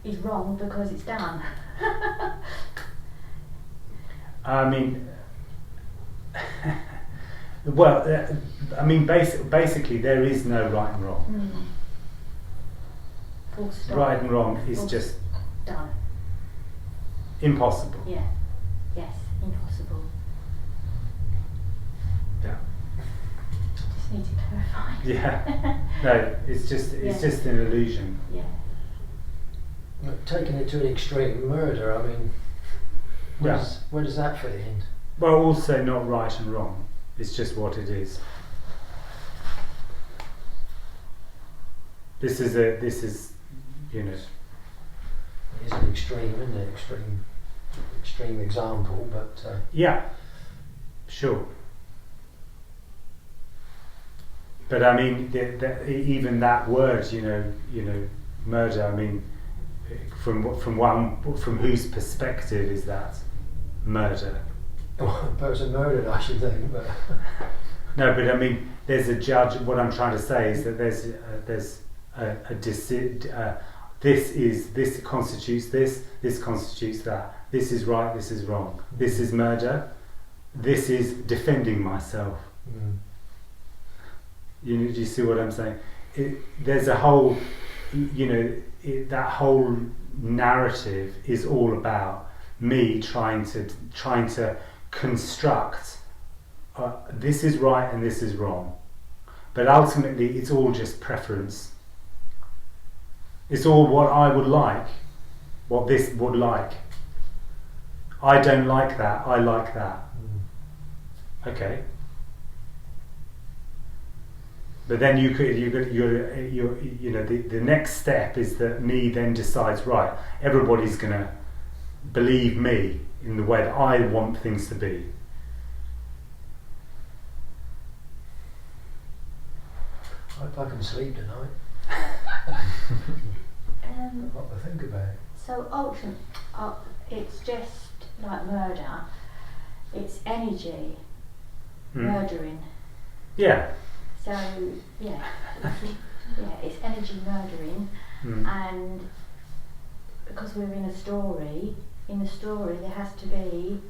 Is wrong because it's done. I mean, well, I mean, basically, there is no right and wrong. Full stop. Right and wrong is Full just done. Impossible. Yeah. Yes. Impossible. Yeah. Just need to clarify. Yeah. No, it's just an illusion. Yeah. Taking it to an extreme, murder, I mean, where does that fit in? Well, also not right and wrong. It's just what it is. This is, you know. It is an extreme, isn't it? Extreme example, but yeah, sure. But I mean, even that word, you know, murder. I mean, from whose perspective is that murder? a person murdered, I should think. But no, but I mean, there's a judge. What I'm trying to say is that there's this constitutes this constitutes that. This is right. This is wrong. This is murder. This is defending myself. Do you see what I'm saying? There's a whole, that whole narrative is all about me trying to construct this is right and this is wrong, but ultimately it's all just preference. It's all what I would like, what this would like. I don't like that. I like that. Okay. But then the next step is that me then decides, right, everybody's going to believe me in the way that I want things to be. I hope I can sleep tonight. What to think about. So ultimately, it's just like murder. It's energy murdering. Yeah. So yeah, it's energy murdering, and because we're in a story, there has to be.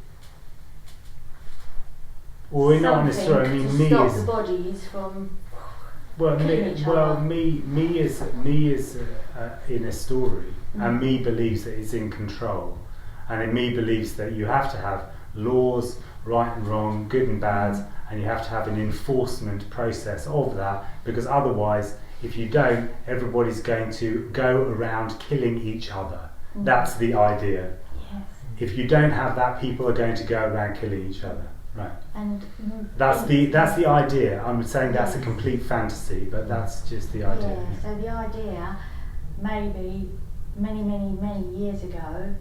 Well, we're not in a story. I mean, to me stop is the bodies from. Me is in a story, and me believes that it's in control, and me believes that you have to have laws, right and wrong, good and bad, and you have to have an enforcement process of that, because otherwise, if you don't, everybody's going to go around killing each other. That's the idea. Yes. If you don't have that, people are going to go around killing each other. Right. And that's the idea. I'm saying that's a complete fantasy, but that's just the idea. Yeah. So the idea, maybe many years ago,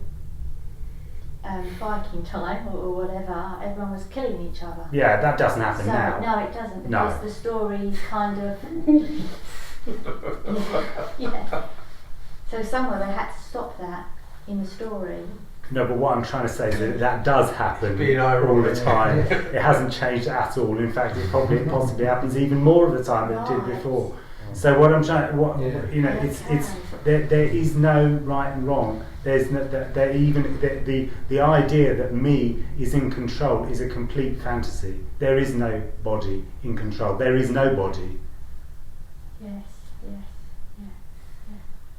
Viking time or whatever, everyone was killing each other. Yeah, that doesn't happen now. No, it doesn't, because the story kind of. yeah. So somewhere they had to stop that in the story. No, but what I'm trying to say is that does happen all the time. It hasn't changed at all. In fact, it possibly happens even more of the time than it did before. So what I'm trying, there is no right and wrong. There's no, the idea that me is in control is a complete fantasy. There is no body in control. There is no body. Yes.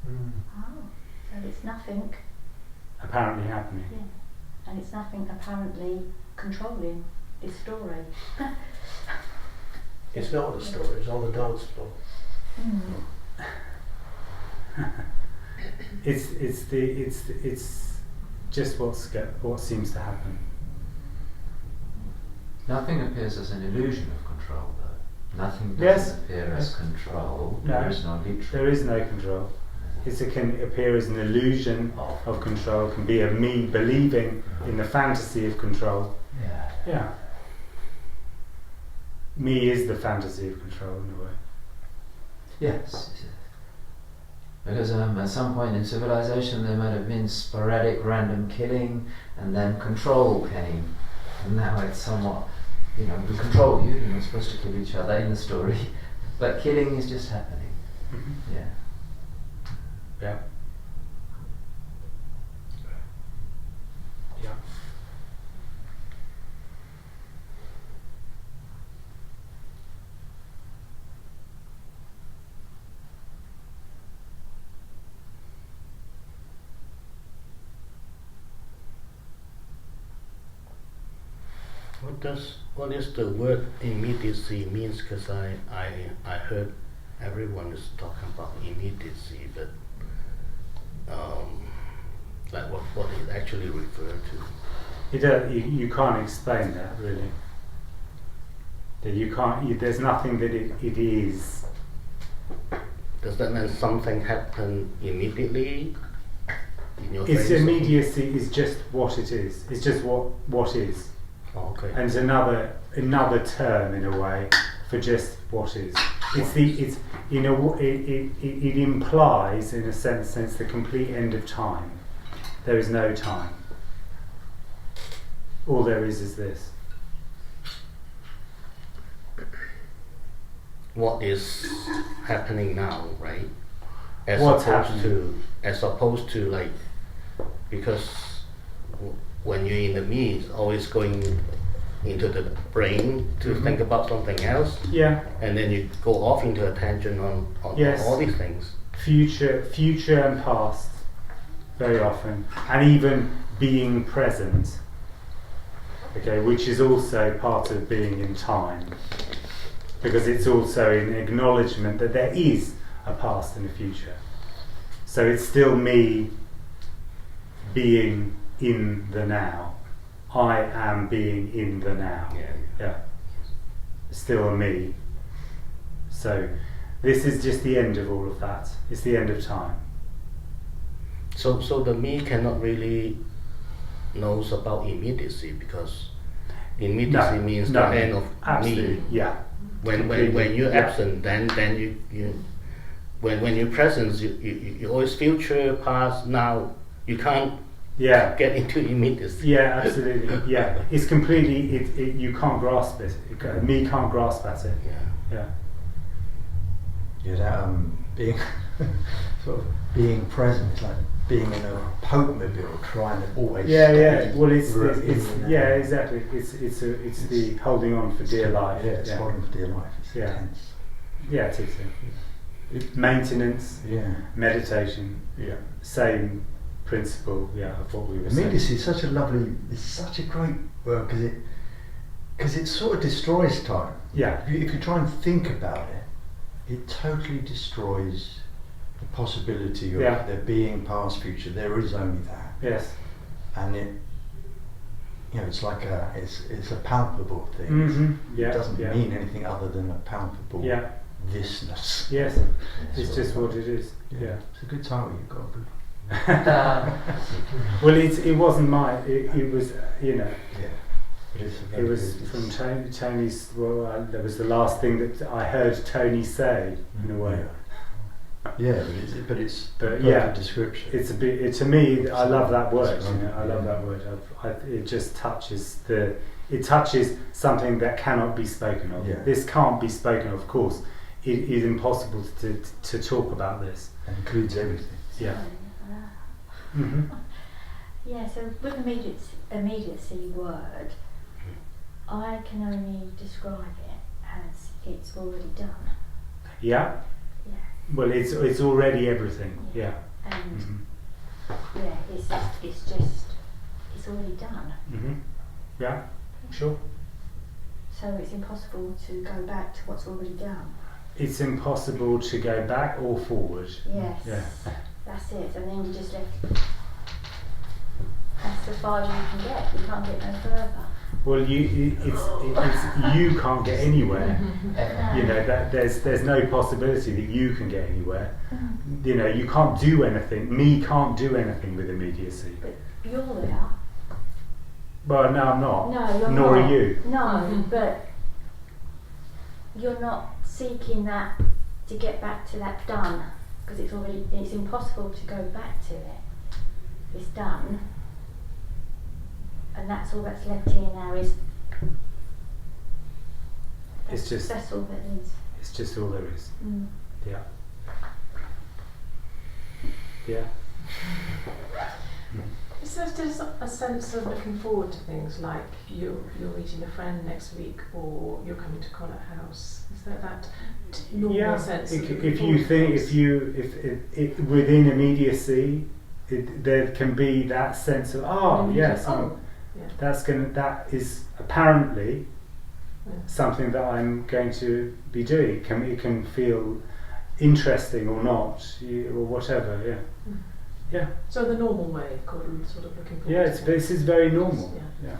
Oh, so it's nothing. Apparently happening. Yeah. And it's nothing apparently controlling this story. It's not a story, it's on the dance floor. It's just what seems to happen. Nothing appears as an illusion of control, though. Nothing doesn't appear as control. No, there is no literal. There is no control. It can appear as an illusion of control, can be a me believing in the fantasy of control. Yeah. Me is the fantasy of control in a way. Yes. Because at some point in civilization there might have been sporadic random killing, and then control came. And now it's somewhat, we control you, you're not supposed to kill each other in the story, but killing is just happening. Yeah. Yeah. What is the word immediacy means? Because I heard everyone is talking about immediacy, but like what it actually refers to. You can't explain that really. You can't. There's nothing that it is. Does that mean something happen immediately? Its immediacy is just what it is. It's just what is. Oh, okay. And it's another term in a way for just what is. It implies in a sense the complete end of time. There is no time. All there is this. What is happening now, right? As opposed to like, because when you're in the me, it's always going into the brain to think about something else. Yeah. And then you go off into a tangent on all these things. Future and past, very often, and even being present. Okay, which is also part of being in time, because it's also an acknowledgement that there is a past and a future. So it's still me being in the now. I am being in the now. Yeah. Still a me. So this is just the end of all of that. It's the end of time. So the me cannot really knows about immediacy, because immediacy means the end of absolutely, me. Yeah. When you're absent, then you when you're present, you always future, past, now. You can't get into immediacy. Yeah, absolutely. Yeah, it's completely. You can't grasp it. Me can't grasp at it. Yeah. Being sort of being present. It's like being in a Pope-mobile, trying to always. Well, it's exactly. It's the holding on for dear life. Yeah, it's holding for dear life. It's intense. Yeah, it is. Maintenance. Yeah. Meditation. Yeah. Same principle. Yeah, of what we were saying. Immediacy is such a lovely. It's such a great word because it sort of destroys time. Yeah. If you try and think about it, it totally destroys the possibility of there being past, future. There is only that. Yes. And it, it's like it's a palpable thing. Mm-hmm. Yeah. It doesn't mean anything other than a palpable thisness. Yes. It's just what it is. Yeah. It's a good title you've got. Well, it wasn't mine. It was, Yeah. It was from Tony's. Well, that was the last thing that I heard Tony say, in a way. Yeah, but it's perfect description. It's a bit. To me, I love that word. I love that word. It just touches It touches something that cannot be spoken of. Yeah. This can't be spoken of course. It is impossible to talk about this. It includes everything. Yeah. Mm-hmm. Yeah. So with immediacy word, I can only describe it as it's already done. Yeah. Yeah. Well, it's already everything. Yeah. And it's already done. Mm-hmm. Yeah. Sure. So it's impossible to go back to what's already done. It's impossible to go back or forward. Yes. Yeah. That's it. And then you just left. That's as far as you can get. You can't get no further. Well, you can't get anywhere. That there's no possibility that you can get anywhere. You can't do anything. Me can't do anything with immediacy. But you're there. Well, no, I'm not. No, you're Nor not. are you. No, but you're not seeking that to get back to that done, because it's impossible to go back to it. It's done. And that's all that's left here now is. That's all that is. It's just all there is. Mm. Yeah. Yeah. Is there just a sense of looking forward to things, like you're meeting a friend next week, or you're coming to Colet House? Is there that normal sense? If within immediacy, there can be that sense of That is apparently something that I'm going to be doing. It can feel interesting or not, or whatever. Yeah. So the normal way, Gordon, sort of looking forward. Yeah, this is very normal. Yeah.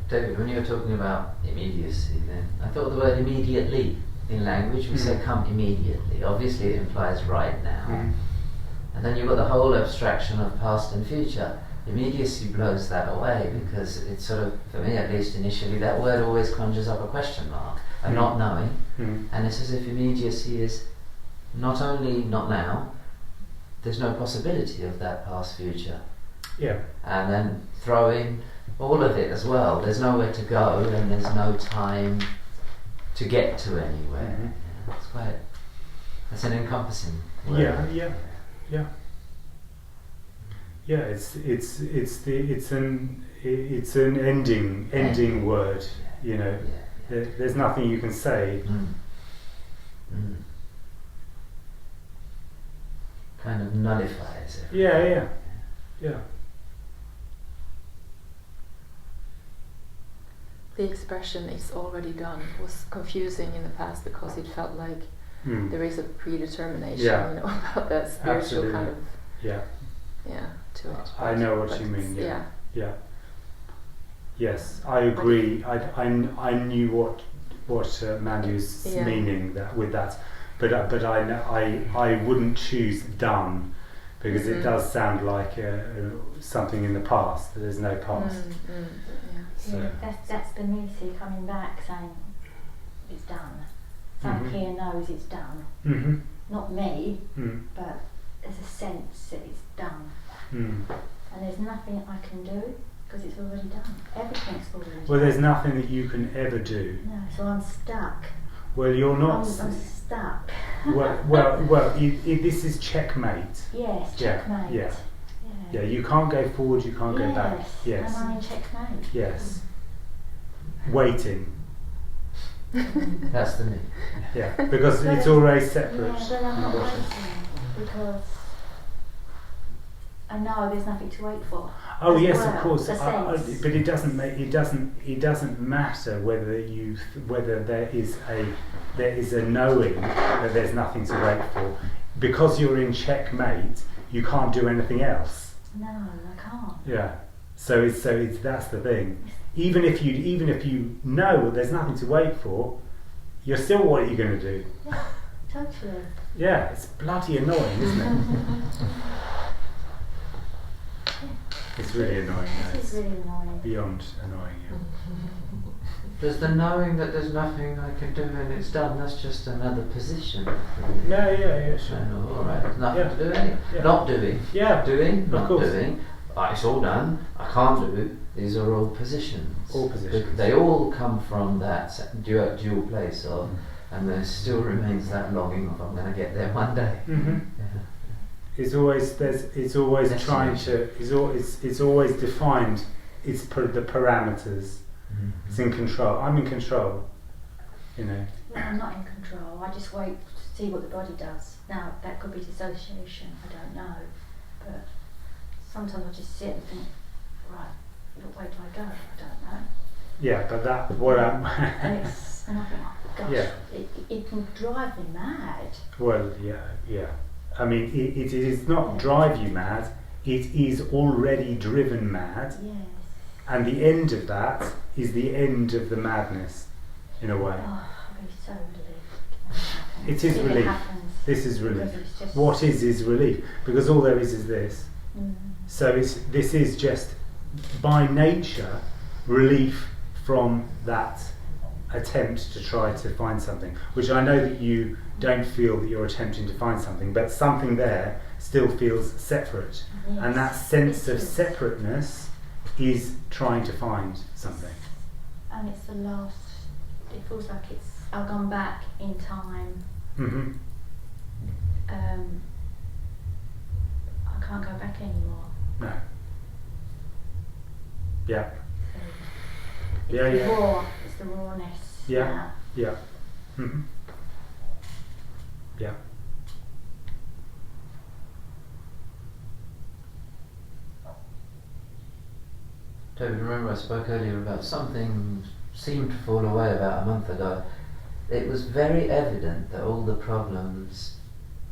David, when you were talking about immediacy, then I thought the word immediately in language. We say come immediately. Obviously, it implies right now. And then you've got the whole abstraction of past and future. Immediacy blows that away because it's sort of, for me at least initially, that word always conjures up a question mark, a not knowing. And it's as if immediacy is not only not now, there's no possibility of that past future. Yeah. And then throw in all of it as well. There's nowhere to go and there's no time to get to anywhere. That's an encompassing word. Yeah, it's an ending word, you know. There's nothing you can say. Kind of nullifies it. Yeah. The expression "it's already done" was confusing in the past because it felt like there is a predetermination, about that spiritual kind of to it. I know what you mean. Yeah. Yes, I agree. I knew what Manu's meaning with that, but I wouldn't choose done because it does sound like something in the past. There's no past. So. That's the immediacy coming back saying it's done. Something here knows it's done. Not me, but there's a sense that it's done. And there's nothing I can do because it's already done. Everything's already done. Well, there's nothing that you can ever do. No, so I'm stuck. Well, you're not. I'm stuck. This is checkmate. Yes, checkmate. Yeah, you can't go forward, you can't go back. Yes. And I'm in checkmate. Yes. Waiting. That's the me. Yeah, because it's already separate. Yeah, but I'm not waiting because I know there's nothing to wait for. Oh yes, of course. But it doesn't matter whether there is a knowing that there's nothing to wait for, because you're in checkmate. You can't do anything else. No, I can't. Yeah. So it's that's the thing. Even if you know there's nothing to wait for, you're still what are you going to do? Yeah, totally. Yeah, it's bloody annoying, isn't it? It's really annoying. It is really annoying. Beyond annoying. There's the knowing that there's nothing I can do and it's done. That's just another position. Yeah, sure. All right, there's nothing to do anyway. Not doing. Yeah. Doing. Not doing. It's all done. I can't do. These are all positions. All positions. They all come from that dual place of, and there still remains that longing of I'm going to get there one day. It's always trying to. It's always defined. It's the parameters. It's in control. I'm in control. You know. No, I'm not in control. I just wait to see what the body does. Now that could be dissociation. I don't know, but sometimes I just sit and think, right, what way do I go? I don't know. Yeah, but that what I'm. and I think, oh, gosh, it can drive me mad. Well, yeah. I mean, it is not drive you mad. It is already driven mad. Yes. And the end of that is the end of the madness, in a way. Oh, I'll be so relieved. It is relief. This is relief. What is relief? Because all there is this. So this is just, by nature, relief from that attempt to try to find something, which I know that you don't feel that you're attempting to find something, but something there still feels separate. Yes. And that sense of separateness is trying to find something. And it's the last, it feels like I've gone back in time. I can't go back anymore. No. Yeah. It's raw, it's the rawness. Yeah. Yeah. David, remember I spoke earlier about something seemed to fall away about a month ago. It was very evident that all the problems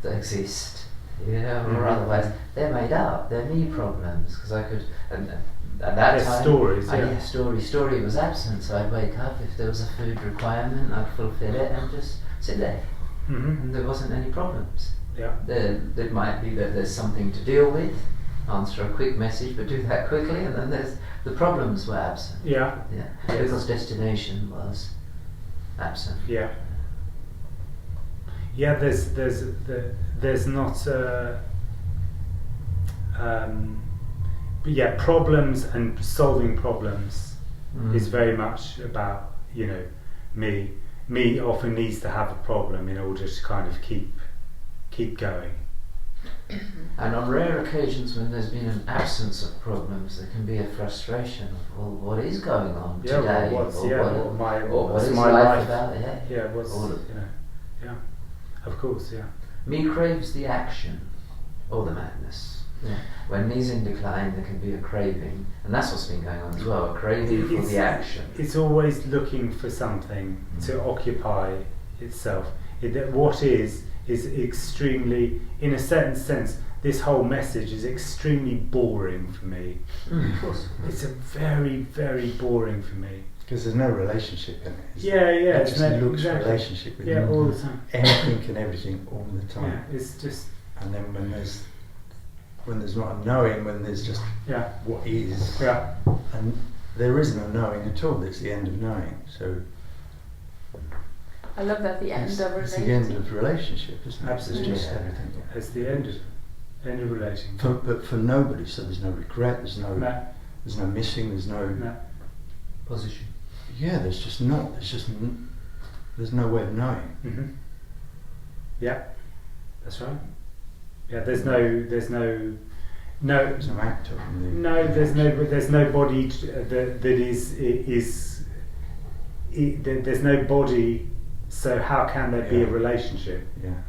that exist, or otherwise, they're made up. They're me problems, because I could. And at that time, stories. Story was absent. So I'd wake up if there was a food requirement, I'd fulfil it and just sit there, and there wasn't any problems. Yeah. There might be that there's something to deal with. Answer a quick message, but do that quickly, and then there's the problems were absent. Yeah. Yeah. Yes. Because destination was absent. Yeah. Yeah. There's not. But yeah, problems and solving problems is very much about me. Me often needs to have a problem in order to kind of keep going. And on rare occasions when there's been an absence of problems, there can be a frustration of, well, what is going on today? What's what is my life about? Of course, yeah. Me craves the action or the madness. Yeah. When me's in decline, there can be a craving, and that's what's been going on as well, a craving for the action. It's always looking for something to occupy itself. What is extremely, in a certain sense, this whole message is extremely boring for me. Of course. It's a very, very boring for me. Because there's no relationship in it. It just looks relationship with all the time. Anything and everything all the time. Yeah, it's just. And then when there's not a knowing, when there's just what is, and there is no knowing at all. It's the end of knowing. So. I love that the end of relationship. It's the end of relationship, isn't it? Absolutely. It's just everything. It's the end of relationship. But for nobody, so there's no regret. There's no missing. There's no position. Yeah, there's no way of knowing. Mm-hmm. Yeah, that's right. Yeah, there's no actor. There's no body that is there's no body. So how can there be a relationship? Yeah.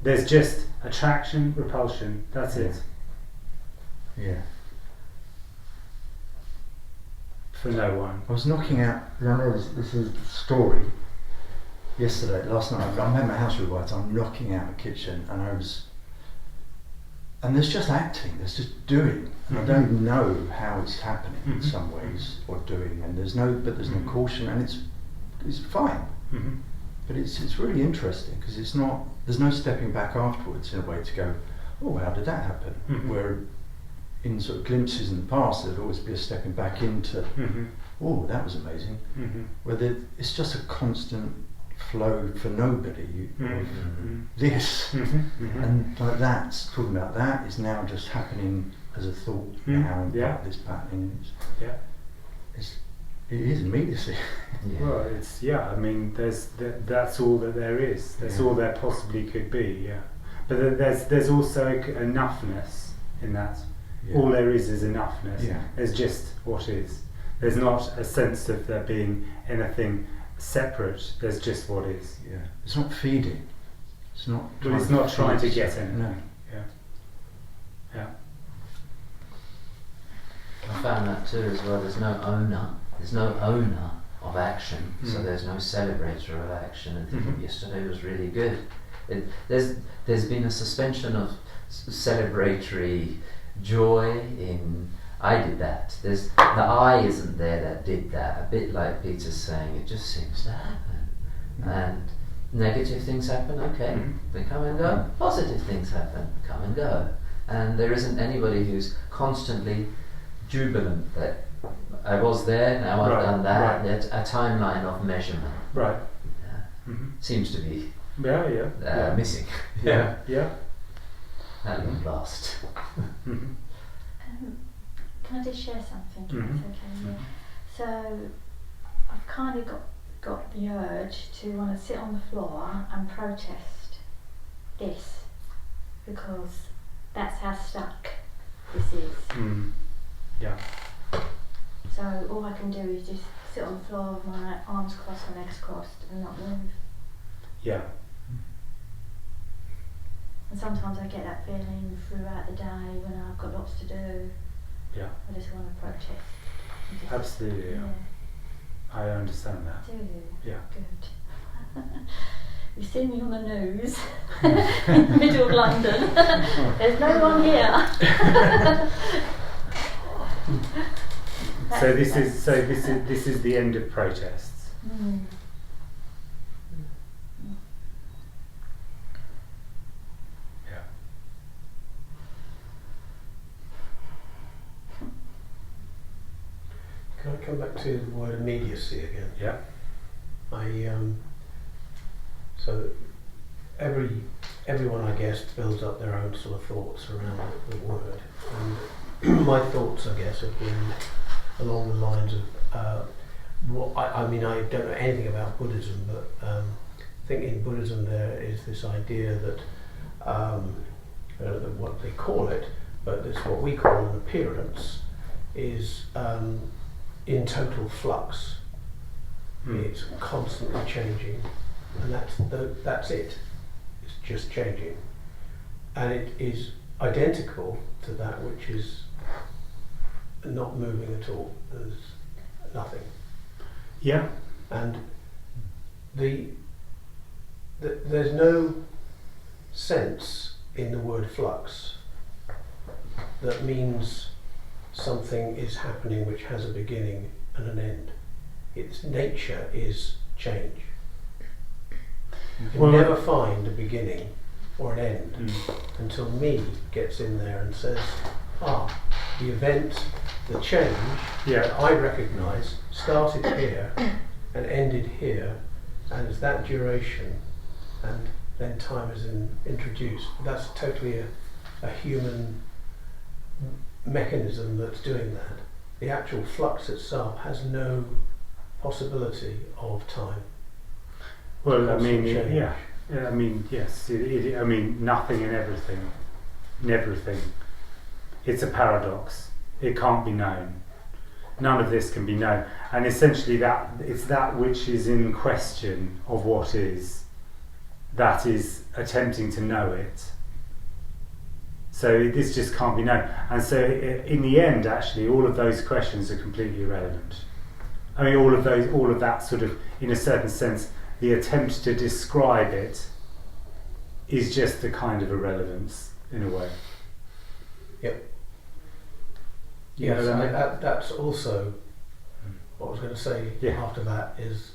There's just attraction, repulsion. That's it. Yeah. For no one. I was knocking out. This is the story. Last night, I'm at my house with white. I'm knocking out the kitchen, and there's just acting. There's just doing, and I don't even know how it's happening in some ways, or doing, and there's no caution, and it's fine. Mm-hmm. But it's really interesting because there's no stepping back afterwards in a way to go, oh, how did that happen? Mm-hmm. Where in sort of glimpses in the past there'd always be a stepping back into, oh, that was amazing. Mm-hmm. Where it's just a constant flow for nobody of this, and like that's talking about that is now just happening as a thought now, and this pattern it is immediacy. Well, it's I mean, that's all that there is. That's all there possibly could be. Yeah, but there's also enoughness in that. Yeah. All there is enoughness. Yeah. There's just what is. There's not a sense of there being anything separate. There's just what is. Yeah, it's not feeding. It's not. But it's not trying to get anything. No. Yeah. I found that too as well. There's no owner. There's no owner of action, so there's no celebrator of action. And thinking yesterday was really good. There's been a suspension of celebratory joy in I did that. The I isn't there that did that. A bit like Peter's saying, it just seems to happen. And negative things happen, okay, they come and go. Positive things happen, come and go. And there isn't anybody who's constantly jubilant that I was there, now I've done that. Right. There's a timeline of measurement. Right. Seems to be missing. Yeah. That long lost. Can I just share something? That's okay. Yeah. So I've kind of got the urge to want to sit on the floor and protest this, because that's how stuck this is. Yeah. So all I can do is just sit on the floor with my arms crossed and legs crossed and not move. Yeah. And sometimes I get that feeling throughout the day when I've got lots to do, Yeah. I just want to protest. Absolutely, yeah. I understand that. Do you? Yeah. Good. You've seen me on the news in the middle of London. There's no one here. So this is the end of protests. Mm. Yeah. Can I come back to the word immediacy again? Yeah. So everyone, I guess, builds up their own sort of thoughts around the word, and my thoughts, I guess, have been along the lines of what I mean. I don't know anything about Buddhism, but I think in Buddhism there is this idea that I don't know what they call it, but it's what we call an appearance is in total flux. It's constantly changing, and that's it. It's just changing, and it is identical to that which is not moving at all. There's nothing. Yeah. And there's no sense in the word flux that means something is happening which has a beginning and an end. Its nature is change. You can never find a beginning or an end until me gets in there and says, the event, the change that I recognise started here and ended here, and it's that duration, and then time is introduced. That's totally a human mechanism that's doing that. The actual flux itself has no possibility of time. Well, I mean, yeah. I mean, yes. I mean, nothing and everything. It's a paradox. It can't be known. None of this can be known. And essentially, it's that which is in question of what is, that is attempting to know it. So this just can't be known. And so, in the end, actually, all of those questions are completely irrelevant. I mean, all of that sort of, in a certain sense, the attempt to describe it is just a kind of irrelevance, in a way. Yep. Yes, that's also what I was going to say after that is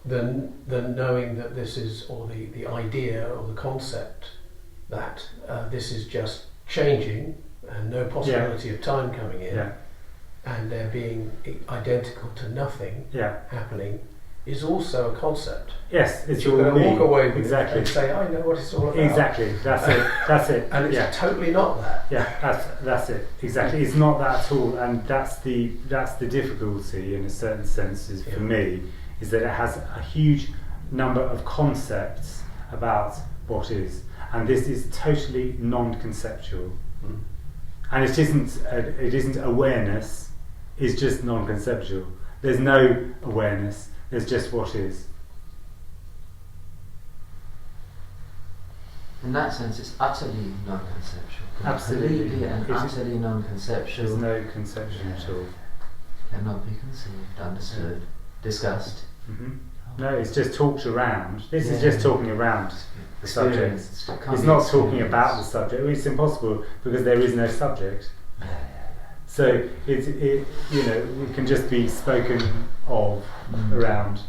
the knowing that this is, or the idea or the concept that this is just changing and no possibility of time coming in, and there being identical to nothing happening is also a concept. Yes, it's you're going to walk away with exactly. and say, I know what it's all about. Exactly, that's it. And it's totally not that. Yeah, that's it. Exactly, it's not that at all, and that's the difficulty in a certain sense is for me, is that it has a huge number of concepts about what is, and this is totally non-conceptual, and it isn't awareness. It's just non-conceptual. There's no awareness. There's just what is. In that sense, it's utterly non-conceptual. Absolutely. Completely and utterly non-conceptual. There's no conception at all. Cannot be conceived, understood, discussed. No, it's just talked around. This is just talking around the subject. It's not talking about the subject. It's impossible because there is no subject. So it can just be spoken of around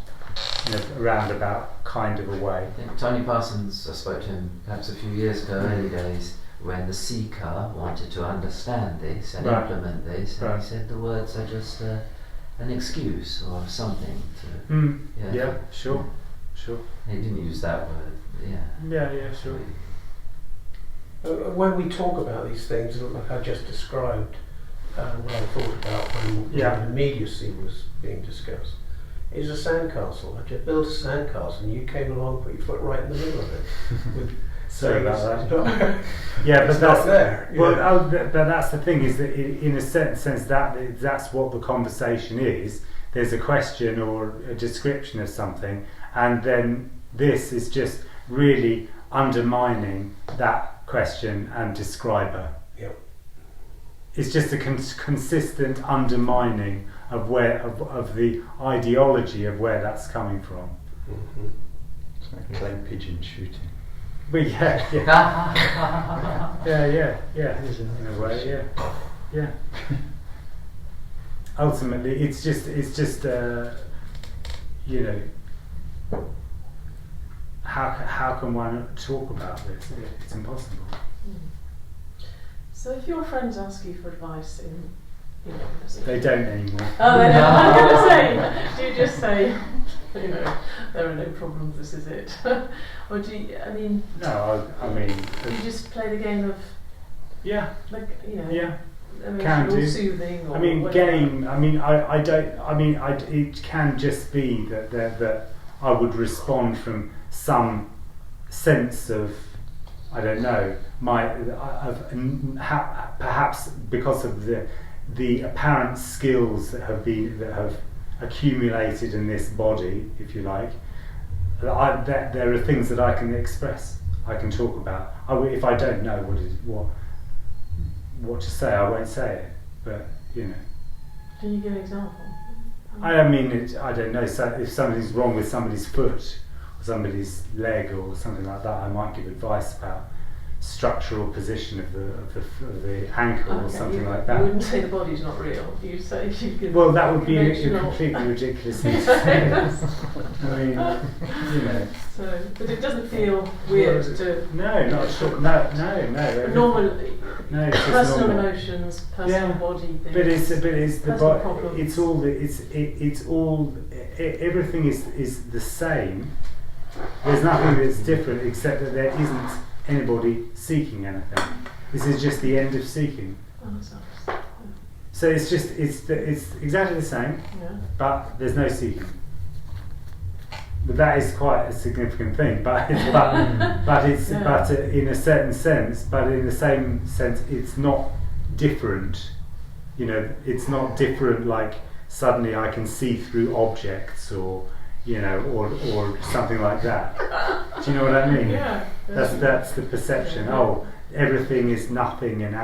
about kind of a way. I think Tony Parsons, I spoke to him perhaps a few years ago, early days, when the seeker wanted to understand this and implement this, and he said the words are just an excuse or something to. Sure. He didn't use that word. Sure. When we talk about these things, like I just described, what I thought about when immediacy was being discussed, is a sandcastle. I just built a sandcastle and you came along, put your foot right in the middle of it. Sorry about that. But that's there. But that's the thing, is that in a certain sense that's what the conversation is. There's a question or a description of something, and then this is just really undermining that question and describer. it's just a consistent undermining of where of the ideology of where that's coming from. Mm-hmm. It's like clay pigeon shooting. But yeah. In a way, yeah. Ultimately, it's just you know, how can one talk about this? It's impossible. So if your friends ask you for advice in, they don't anymore. Oh, they don't. I'm going to say, do you just say, there are no problems, this is it? Or do you, I mean... No, I mean... Do you just play the game of... Yeah. Like, Yeah. Can do. Soothing or I mean, whatever. game, I don't, it can just be that I would respond from some sense of, I don't know, perhaps because of the apparent skills that have accumulated in this body, if you like. There are things that I can express, I can talk about. If I don't know what to say, I won't say it. But Can you give an example? I mean, I don't know. So if something's wrong with somebody's foot or somebody's leg or something like that, I might give advice about structural position of the ankle or something like that. You wouldn't say the body's not real. You'd say you could. Well, that would be a completely ridiculous thing to say. I mean, So, but it doesn't feel weird to. No, not at all. No. Normally, no, it's personal normal. emotions, personal body things. But it's the body. It's all. Everything is the same. There's nothing that's different except that there isn't anybody seeking anything. This is just the end of seeking. Oh, that's nice. So it's exactly the same, but there's no seeking. But that is quite a significant thing. But in a certain sense, but in the same sense, it's not different. It's not different. Like suddenly I can see through objects, or or something like that. Do you know what I mean? Yeah. That's the perception. Yeah. Oh, everything is nothing and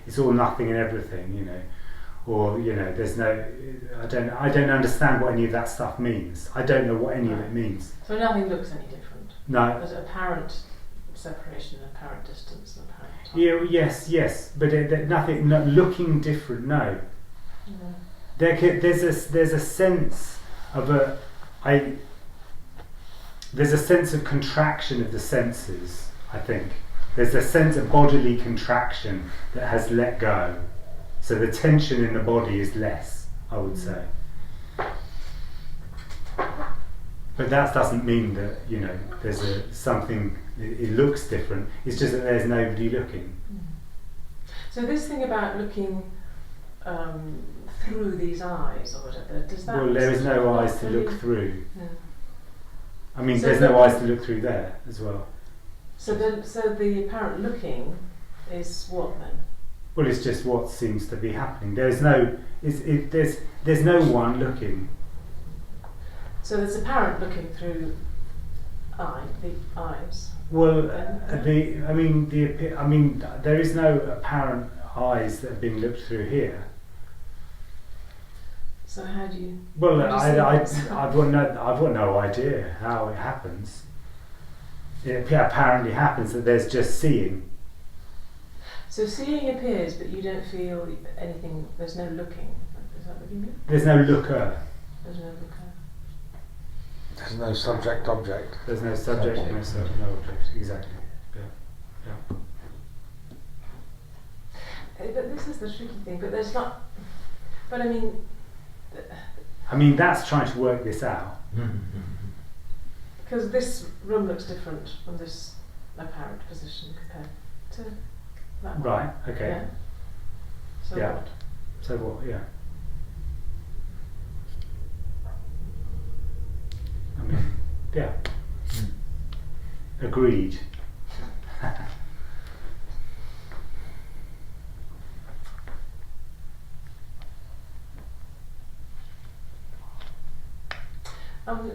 it's all nothing and everything. Or there's no. I don't understand what any of that stuff means. I don't know what any of it means. So nothing looks any different. No. There's apparent separation, apparent distance, and apparent time. Yeah. Yes. But nothing. Not looking different. No. Yeah. There's a sense of there's a sense of contraction of the senses, I think. There's a sense of bodily contraction that has let go. So the tension in the body is less, I would say. But that doesn't mean that, there's something, it looks different. It's just that there's nobody looking. So this thing about looking through these eyes or whatever, does that... Well, there is no eyes to look through. Yeah. I mean, there's no eyes to look through there as well. So the apparent looking is what then? Well, it's just what seems to be happening. There's no one looking. So there's apparent looking through the eyes. Well, there is no apparent eyes that have been looked through here. So how do you? Well, I've got no idea how it happens. It apparently happens that there's just seeing. So seeing appears, but you don't feel anything. There's no looking. Is that what you mean? There's no looker. There's no looker. There's no subject-object. There's no subject, no object. Exactly. Yeah. But this is the tricky thing. But there's not. But I mean, that's trying to work this out. Because this room looks different from this apparent position compared to that one. Right. Okay. Yeah. So Yeah. what? So what? Yeah. I mean, yeah. Agreed.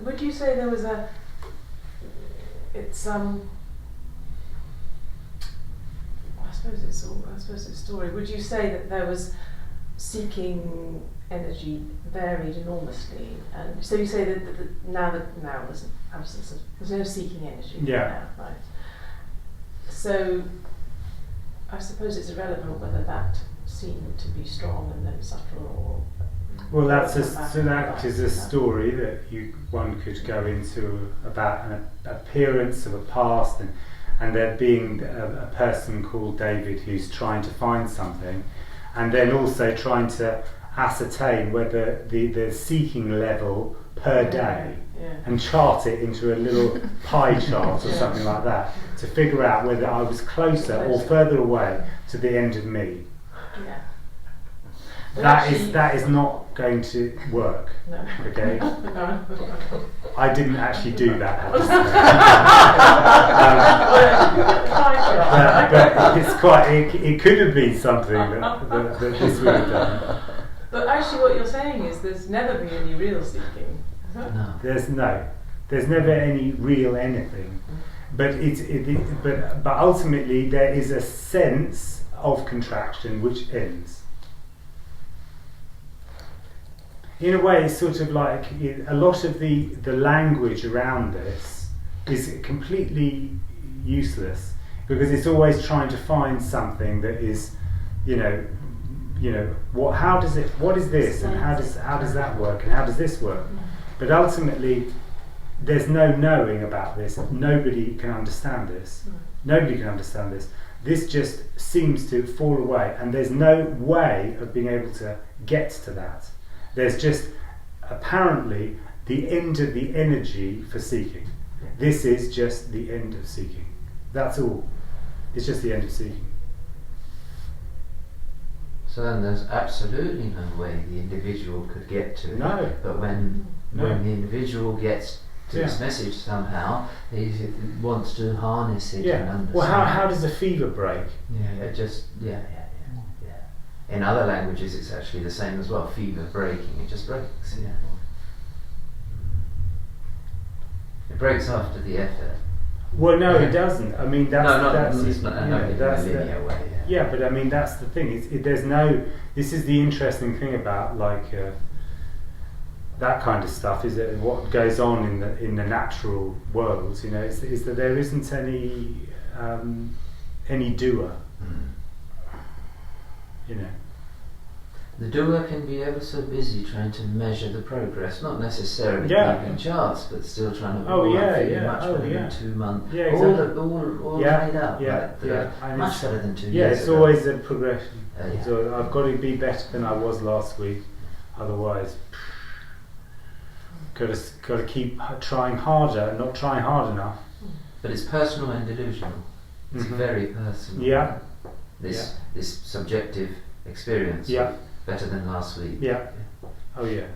Would you say there was suppose it's story. Would you say that there was seeking energy varied enormously, and so you say that now there's an absence of, there's no seeking energy now, right? So I suppose it's irrelevant whether that seemed to be strong and then subtle, or that is a story that one could go into about an appearance of a past, and there being a person called David who's trying to find something, and then also trying to ascertain whether the seeking level per day, and chart it into a little pie chart or something like that, to figure out whether I was closer or further away to the end of me. Yeah. That is not going to work. No. Okay. No. I didn't actually do that. But it's quite. It could have been something that this would have done. But actually, what you're saying is there's never been any real seeking. No. There's never any real anything. But but ultimately there is a sense of contraction which ends. In a way, it's sort of like a lot of the language around this is completely useless, because it's always trying to find something that is, what is this, and how does that work, and how does this work? But ultimately, there's no knowing about this. Nobody can understand this. Nobody can understand this. This just seems to fall away, and there's no way of being able to get to that. There's just apparently the end of the energy for seeking. This is just the end of seeking. That's all. It's just the end of seeking. So then there's absolutely no way the individual could get to it. No. But when the individual gets to this message somehow, he wants to harness it and understand. Well, how does a fever break? In other languages, it's actually the same as well. Fever breaking, it just breaks. Yeah. It breaks after the effort. Well, no, it doesn't. I mean, that's it's not in a linear way. Yeah, but I mean, that's the thing. There's no. This is the interesting thing about that kind of stuff. Is that what goes on in the natural world? Is that there isn't any doer. The doer can be ever so busy trying to measure the progress, not necessarily keeping charts, but still trying to much better than 2 months. Yeah, exactly. All made up. Much better than 2 years. Yeah, it's always a progression. So I've got to be better than I was last week, otherwise, got to keep trying harder, not trying hard enough. But it's personal and delusional. It's very personal. Yeah. This subjective experience. Yeah. Better than last week. Yeah. Oh yeah.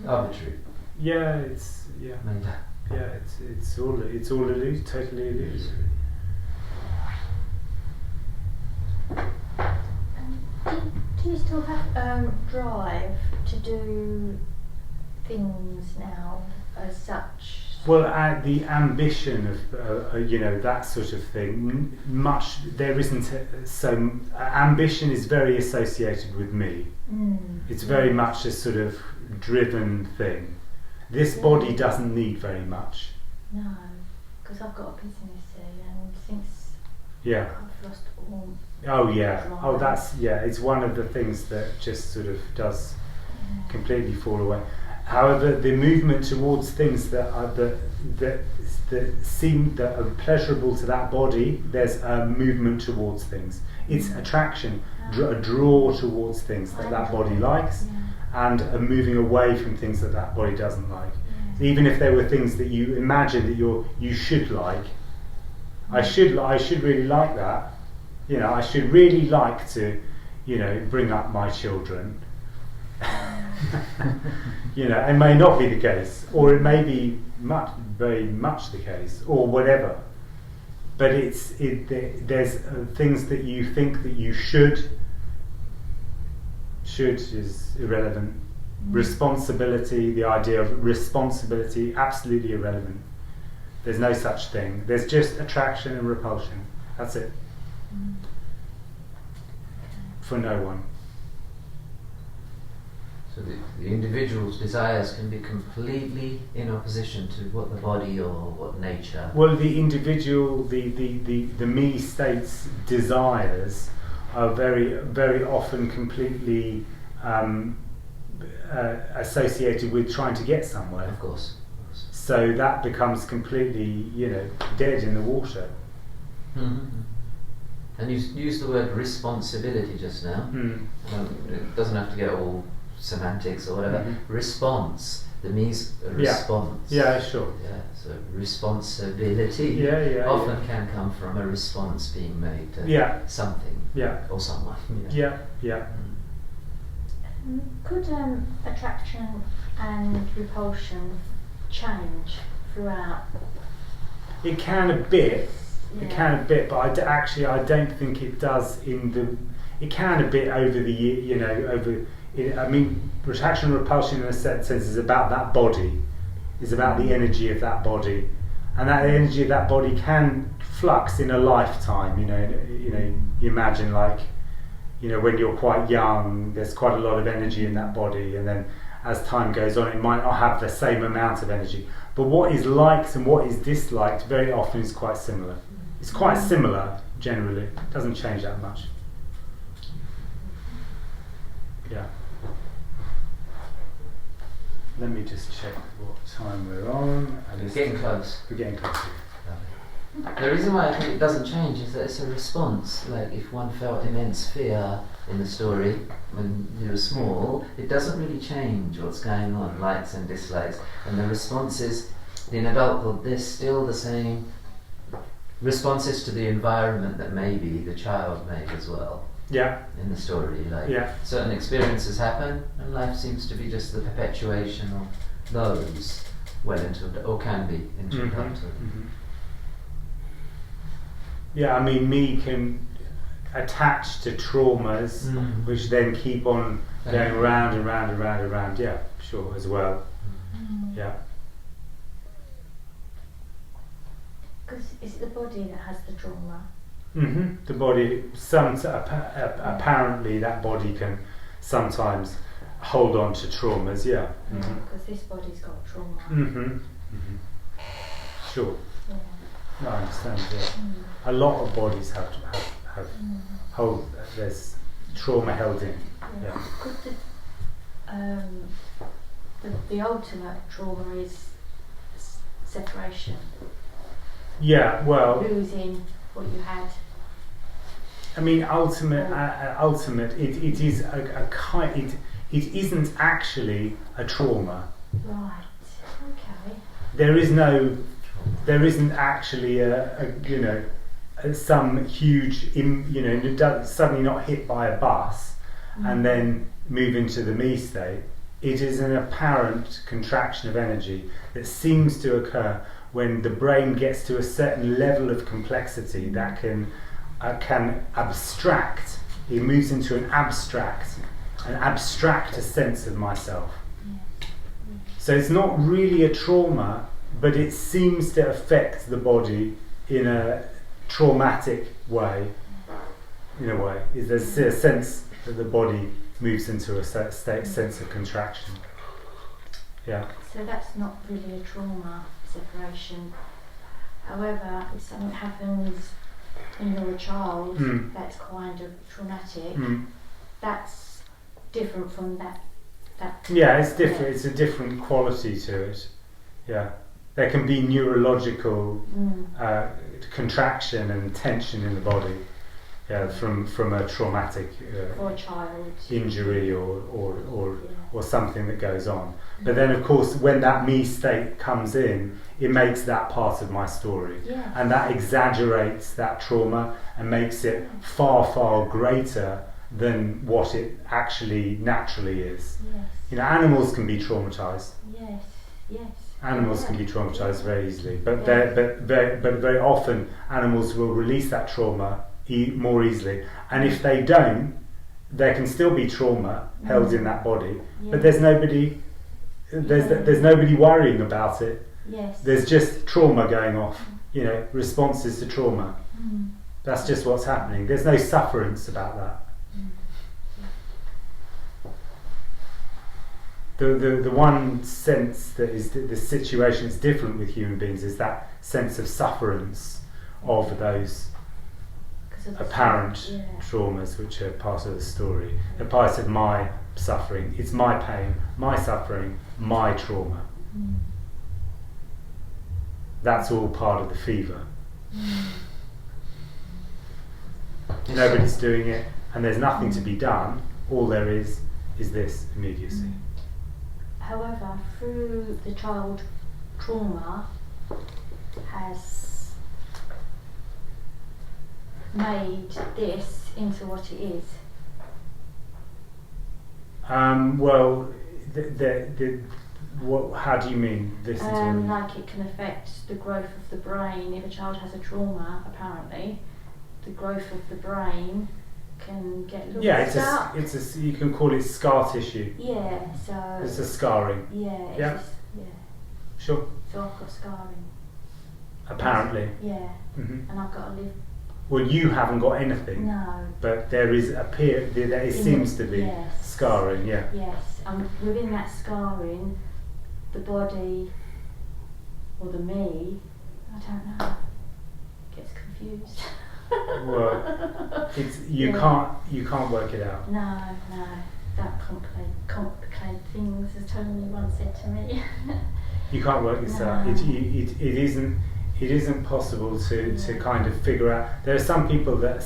Arbitrary. Yeah, it's Made up. Yeah, it's all totally illusory. Do you still have drive to do things now as such? Well, the ambition of that sort of thing, there isn't. Ambition is very associated with me. It's very much a sort of driven thing. This body doesn't need very much. No, because I've got a business and since I've lost all. Oh yeah. Oh, it's one of the things that just sort of does completely fall away. However, the movement towards things that are pleasurable to that body, there's a movement towards things. It's attraction, a draw towards things that body likes, and a moving away from things that body doesn't like. Even if there were things that you imagine that you should like, I should really like that. I should really like to, bring up my children. It may not be the case, or it may be very much the case, or whatever. But there's things that you think that you should is irrelevant. Responsibility, the idea of responsibility, absolutely irrelevant. There's no such thing. There's just attraction and repulsion. That's it. for no one. So the individual's desires can be completely in opposition to what the body or what nature. Well, the individual, the me state's desires are very often completely associated with trying to get somewhere. Of course. So that becomes completely, dead in the water. Mm-hmm. And you used the word responsibility just now. It doesn't have to get all semantics or whatever. Response. The me's response. Yeah, sure. Yeah. So responsibility often can come from a response being made to something or someone. Yeah. Could attraction and repulsion change throughout? It can a bit. It can a bit, but I don't think it does. It can a bit over the year. I mean, attraction and repulsion in a sense is about that body. It's about the energy of that body, and that energy of that body can flux in a lifetime. You imagine when you're quite young, there's quite a lot of energy in that body, and then as time goes on, it might not have the same amount of energy. But what is liked and what is disliked very often is quite similar. It's quite similar generally. It doesn't change that much. Yeah. Let me just check what time we're on. We're getting close. We're getting close. The reason why I think it doesn't change is that it's a response. Like if one felt immense fear in the story when you were small, it doesn't really change what's going on, likes and dislikes. And the responses in adulthood, they're still the same responses to the environment that maybe the child made as well. Yeah. In the story, certain experiences happen, and life seems to be just the perpetuation of those, or can be into adulthood. Yeah, I mean, me can attach to traumas, which then keep on going round and round and round and round. Yeah, sure, as well. Yeah. Because is it the body that has the trauma? The body, apparently that body can sometimes hold on to traumas, Because this body's got trauma. Sure. Yeah. No, I understand, A lot of bodies have there's trauma held in. Yeah. Could the ultimate trauma is separation? Yeah, well, losing what you had. I mean, ultimate. It is a kind. It isn't actually a trauma. Right. Okay. There isn't actually some huge, suddenly not hit by a bus and then move into the me state. It is an apparent contraction of energy that seems to occur when the brain gets to a certain level of complexity that can abstract. It moves into an abstract a sense of myself. So it's not really a trauma, but it seems to affect the body in a traumatic way. In a way, there's a sense that the body moves into a sense of contraction. Yeah. So that's not really a trauma, separation. However, if something happens when you're a child that's kind of traumatic, that's different from that. Yeah, it's different. It's a different quality to it. Yeah, there can be neurological contraction and tension in the body. Yeah, from a traumatic for a child injury or something that goes on. But then, of course, when that me state comes in, it makes that part of my story, and that exaggerates that trauma and makes it far, far greater than what it actually naturally is. Yes. Animals can be traumatized. Yes. Animals can be traumatized very easily, but very often animals will release that trauma more easily, and if they don't, there can still be trauma held in that body, but there's nobody worrying about it. There's just trauma going off, responses to trauma. That's just what's happening. There's no sufferance about that. the one sense that is the situation is different with human beings is that sense of sufferance of those apparent traumas which are part of the story. They're part of my suffering. It's my pain, my suffering, my trauma. That's all part of the fever. Nobody's doing it, and there's nothing to be done. All there is this immediacy. However, through the child trauma has made this into what it is. Well, how do you mean this? Like it can affect the growth of the brain. If a child has a trauma, apparently, the growth of the brain can get a little bit stuck. It's you can call it scar tissue. Yeah, so it's a scarring. Yeah. Sure. So I've got scarring. Apparently. Yeah. And I've got to live. Well, you haven't got anything. No. But there is there seems to be scarring. Yeah. Yes, and within that scarring, the body or the me, I don't know, gets confused. Well, it's you can't work it out. No, that complicated things, as Tony once said to me. You can't work this out. It isn't possible to kind of figure out. There are some people that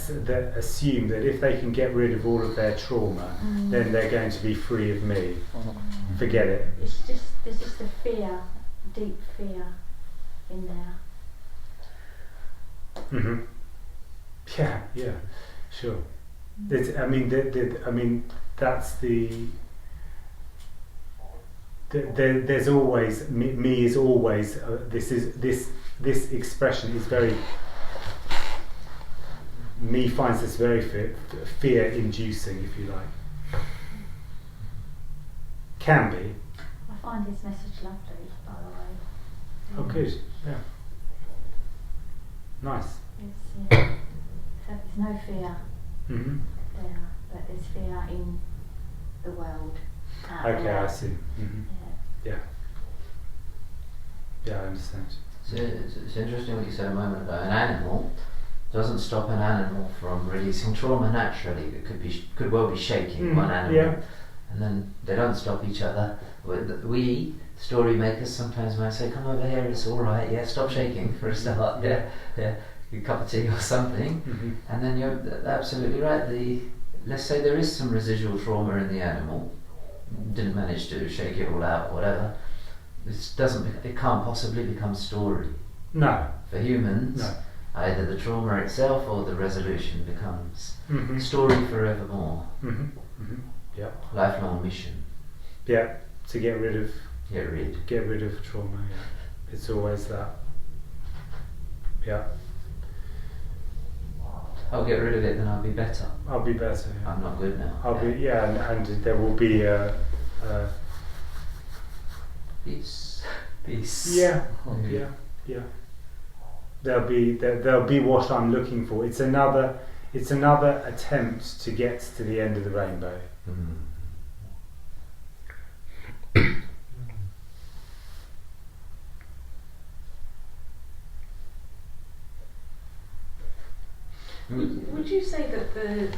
assume that if they can get rid of all of their trauma, then they're going to be free of me. Forget it. There's just a fear, deep fear in there. Yeah, sure. That's there's always me is always this expression is very me finds this very fear inducing, if you like. Can be. I find this message lovely, by the way. Oh, good. Yeah. Nice. So there's no fear there, but there's fear in the world. Okay, I see. Yeah, I understand. So it's interesting what you said a moment ago. An animal doesn't stop an animal from releasing trauma naturally. It could well be shaking one animal, and then they don't stop each other. We story makers sometimes might say, "Come over here, it's all right. Yeah, stop shaking for a start. Yeah, a cup of tea or something." And then you're absolutely right. Let's say there is some residual trauma in the animal. Didn't manage to shake it all out, whatever. It can't possibly become story. No. For humans, either the trauma itself or the resolution becomes story forevermore. Yeah. Lifelong mission. Yeah. To get rid of trauma. Yeah. It's always that. Yeah. I'll get rid of it, then I'll be better. I'll be better. Yeah. I'm not good now. And there will be peace. Yeah. There'll be what I'm looking for. It's another attempt to get to the end of the rainbow. Would you say that the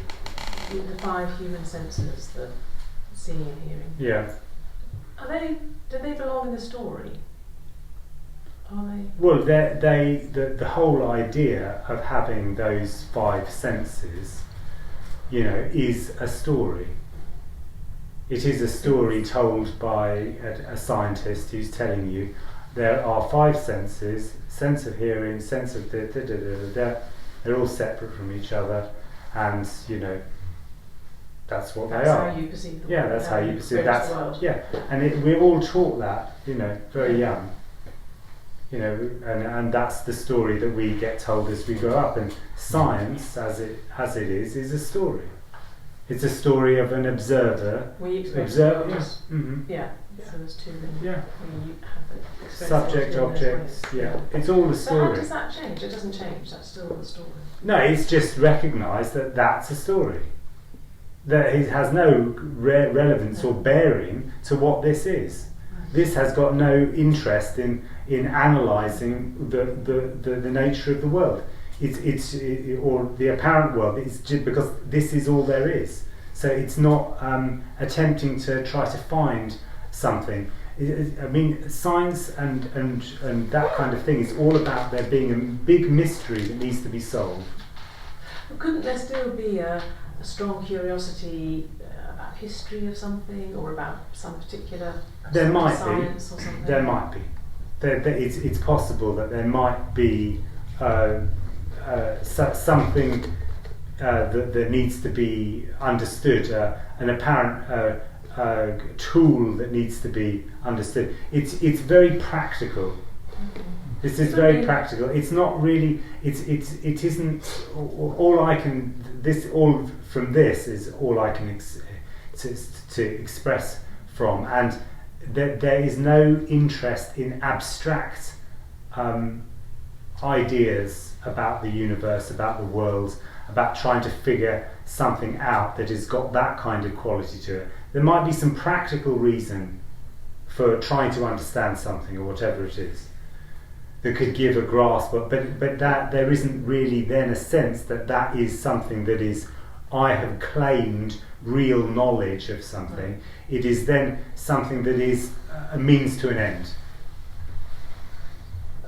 5 human senses, the seeing and hearing, do they belong in the story? Are they? Well, the whole idea of having those 5 senses, is a story. It is a story told by a scientist who's telling you there are 5 senses: sense of hearing, sense of they're all separate from each other, and that's what they are. That's how you perceive the world. Yeah, that's how you perceive the world. Yeah, and we're all taught that, very young. And that's the story that we get told as we grow up. And science, as it is a story. It's a story of an observer. We experience the world. Yeah. So there's 2 then. Yeah. We have the subject, objects. Yeah. It's all the story. So how does that change? It doesn't change. That's still the story. No, it's just recognised that that's a story. that it has no relevance or bearing to what this is. This has got no interest in analysing the nature of the world. Or the apparent world. It's just because this is all there is. So it's not attempting to try to find something. I mean, science and that kind of thing is all about there being a big mystery that needs to be solved. Couldn't there still be a strong curiosity about history of something, or about some particular science or something? There might be. It's possible that there might be something that needs to be understood, an apparent tool that needs to be understood. It's very practical. This is very practical. It's not really. It isn't. All I can. All from this is all I can to express from, and there is no interest in abstract ideas about the universe, about the world, about trying to figure something out that has got that kind of quality to it. There might be some practical reason for trying to understand something or whatever it is that could give a grasp, but that there isn't really then a sense that is something that is, I have claimed real knowledge of something. It is then something that is a means to an end.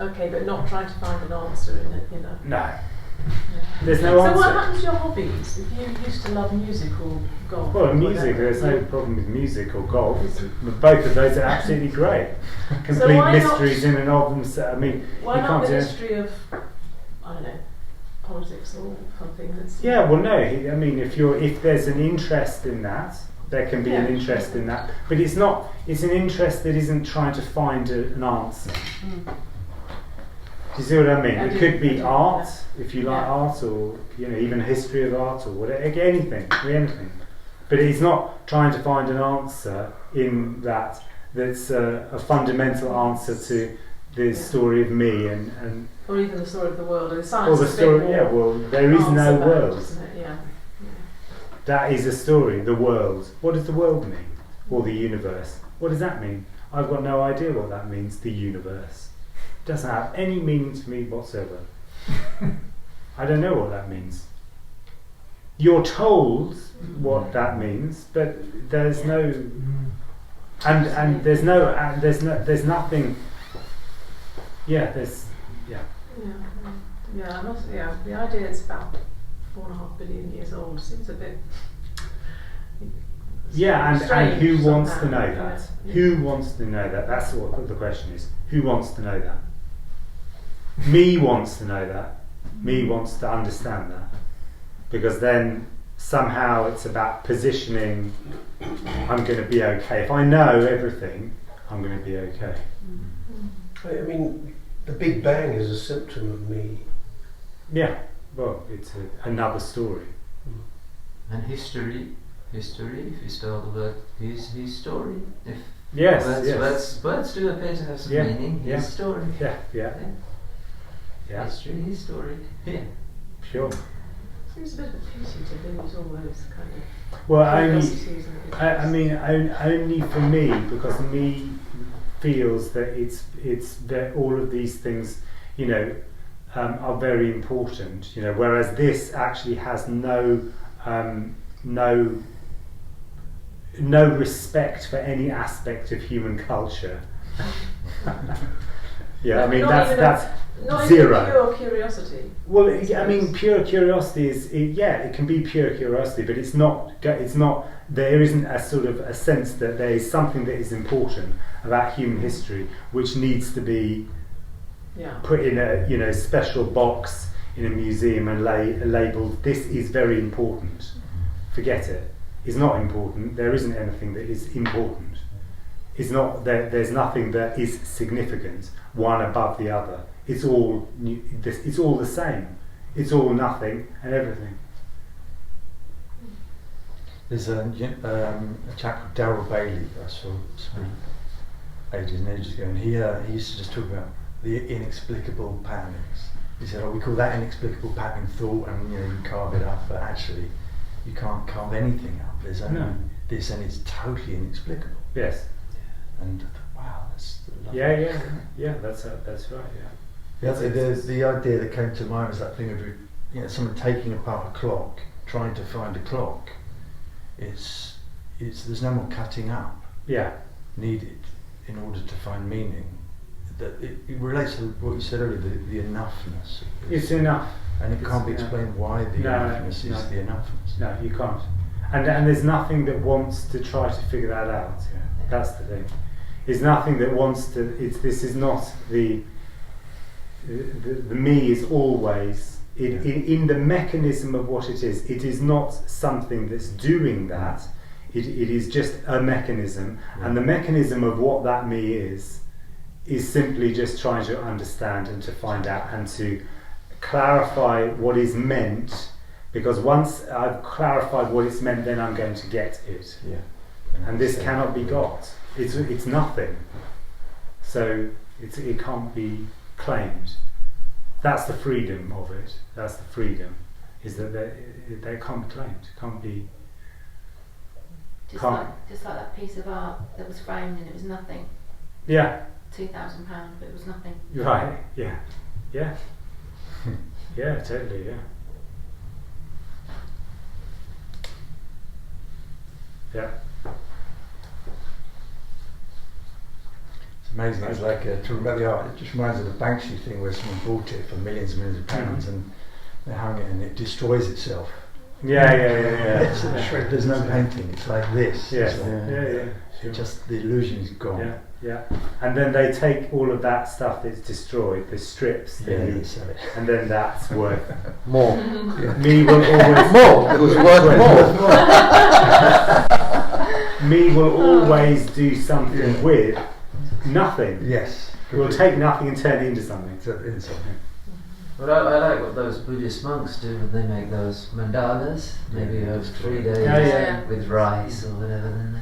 Okay, but not trying to find an answer in it, No. Yeah. There's no answer. So what happens to your hobbies? If you used to love music or golf? Well, music, there's no problem with music or golf. Both of those are absolutely great. Complete mysteries in and of them. I mean, why not the history of, I don't know, politics or something that's... Yeah, well, no. I mean, if there's an interest in that, there can be an interest in that. But it's not. It's an interest that isn't trying to find an answer. Mm. Do you see what I mean? It could be art, if you like art, or even history of art, or whatever, anything. But it's not trying to find an answer in that's a fundamental answer to the story of me and or even the story of the world. Or the science. Or the story. Yeah. Well, there is no world. Isn't it? Yeah. That is a story. The world. What does the world mean? Or the universe? What does that mean? I've got no idea what that means. The universe. Doesn't have any meaning to me whatsoever. I don't know what that means. You're told what that means, but there's no, and there's nothing. Yeah, the idea it's about 4.5 billion years old seems a bit. Yeah, and who somehow. wants to know that? Yeah. Who wants to know that? That's what the question is. Who wants to know that? Me wants to know that. Me wants to understand that. Because then somehow it's about positioning. I'm going to be okay. If I know everything, I'm going to be okay. I mean, the Big Bang is a symptom of me. Yeah, well, it's another story. And history, if you start the word, his story. If words do appear to have some meaning, his story. Yeah. History, his story. Yeah. Sure. Seems a bit of a pity to lose all those kind of. Well, only for me, because me feels that it's that all of these things, are very important. Whereas this actually has no respect for any aspect of human culture. Yeah, I mean that's not zero. Even pure curiosity. Well, I mean, pure curiosity it can be pure curiosity, but it's not. There isn't a sort of a sense that there is something that is important about human history, which needs to be put in a special box in a museum and labelled. This is very important. Forget it. It's not important. There isn't anything that is important. It's not. There's nothing that is significant. One above the other. It's all the same. It's all nothing and everything. There's a chap called Darrell Bailey I saw ages and ages ago, and he used to just talk about the inexplicable patterns. He said, we call that inexplicable pattern thought, and you carve it up, but actually you can't carve anything up. There's only No. this, and it's totally inexplicable. Yes. And wow, that's lovely. Yeah. That's right. Yeah. The idea that came to mind was that thing of someone taking apart a clock, trying to find a clock. It's there's no more cutting up needed in order to find meaning. That it relates to what you said earlier, the enoughness. It's enough. And it can't be explained why the enoughness is the enoughness. No, you can't. And there's nothing that wants to try to figure that out. Yeah. That's the thing. There's nothing that wants to. This is not the me is always in the mechanism of what it is. It is not something that's doing that. It is just a mechanism, and the mechanism of what that me is simply just trying to understand and to find out and to clarify what is meant, because once I've clarified what it's meant, then I'm going to get it. Yeah. And this cannot be got. It's nothing. So it can't be claimed. That's the freedom of it. That's the freedom, is that they can't be claimed. Can't be. Just like that piece of art that was framed and it was nothing. Yeah. £2,000, but it was nothing. Right. Yeah. Yeah. Yeah. Totally. Yeah. Yeah. It's amazing. It's like talking about the art. It just reminds me of the Banksy thing where someone bought it for millions and millions of pounds, and they hung it, and it destroys itself. Yeah. There's no painting. It's like this. Yes. Yeah. Sure. Just the illusion is gone. Yeah. And then they take all of that stuff that's destroyed, the strips, they sell it. and then that's worth More. Me will always More. It was worth more. Me will always do something with nothing. Yes. We'll take nothing and turn it into something. But I like what those Buddhist monks do when they make those mandalas, maybe over 3 days with rice or whatever, then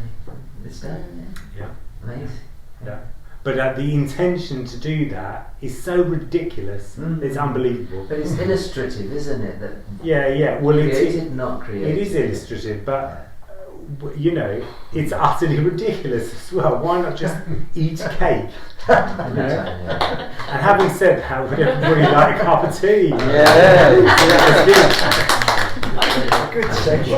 it's done. Yeah. Amazing. Yeah. But the intention to do that is so ridiculous, it's unbelievable. But it's illustrative, isn't it? That Well, created, not created. It is illustrative, but it's utterly ridiculous as well. Why not just eat cake? And having said that, would everybody like a cup of tea? Good segue.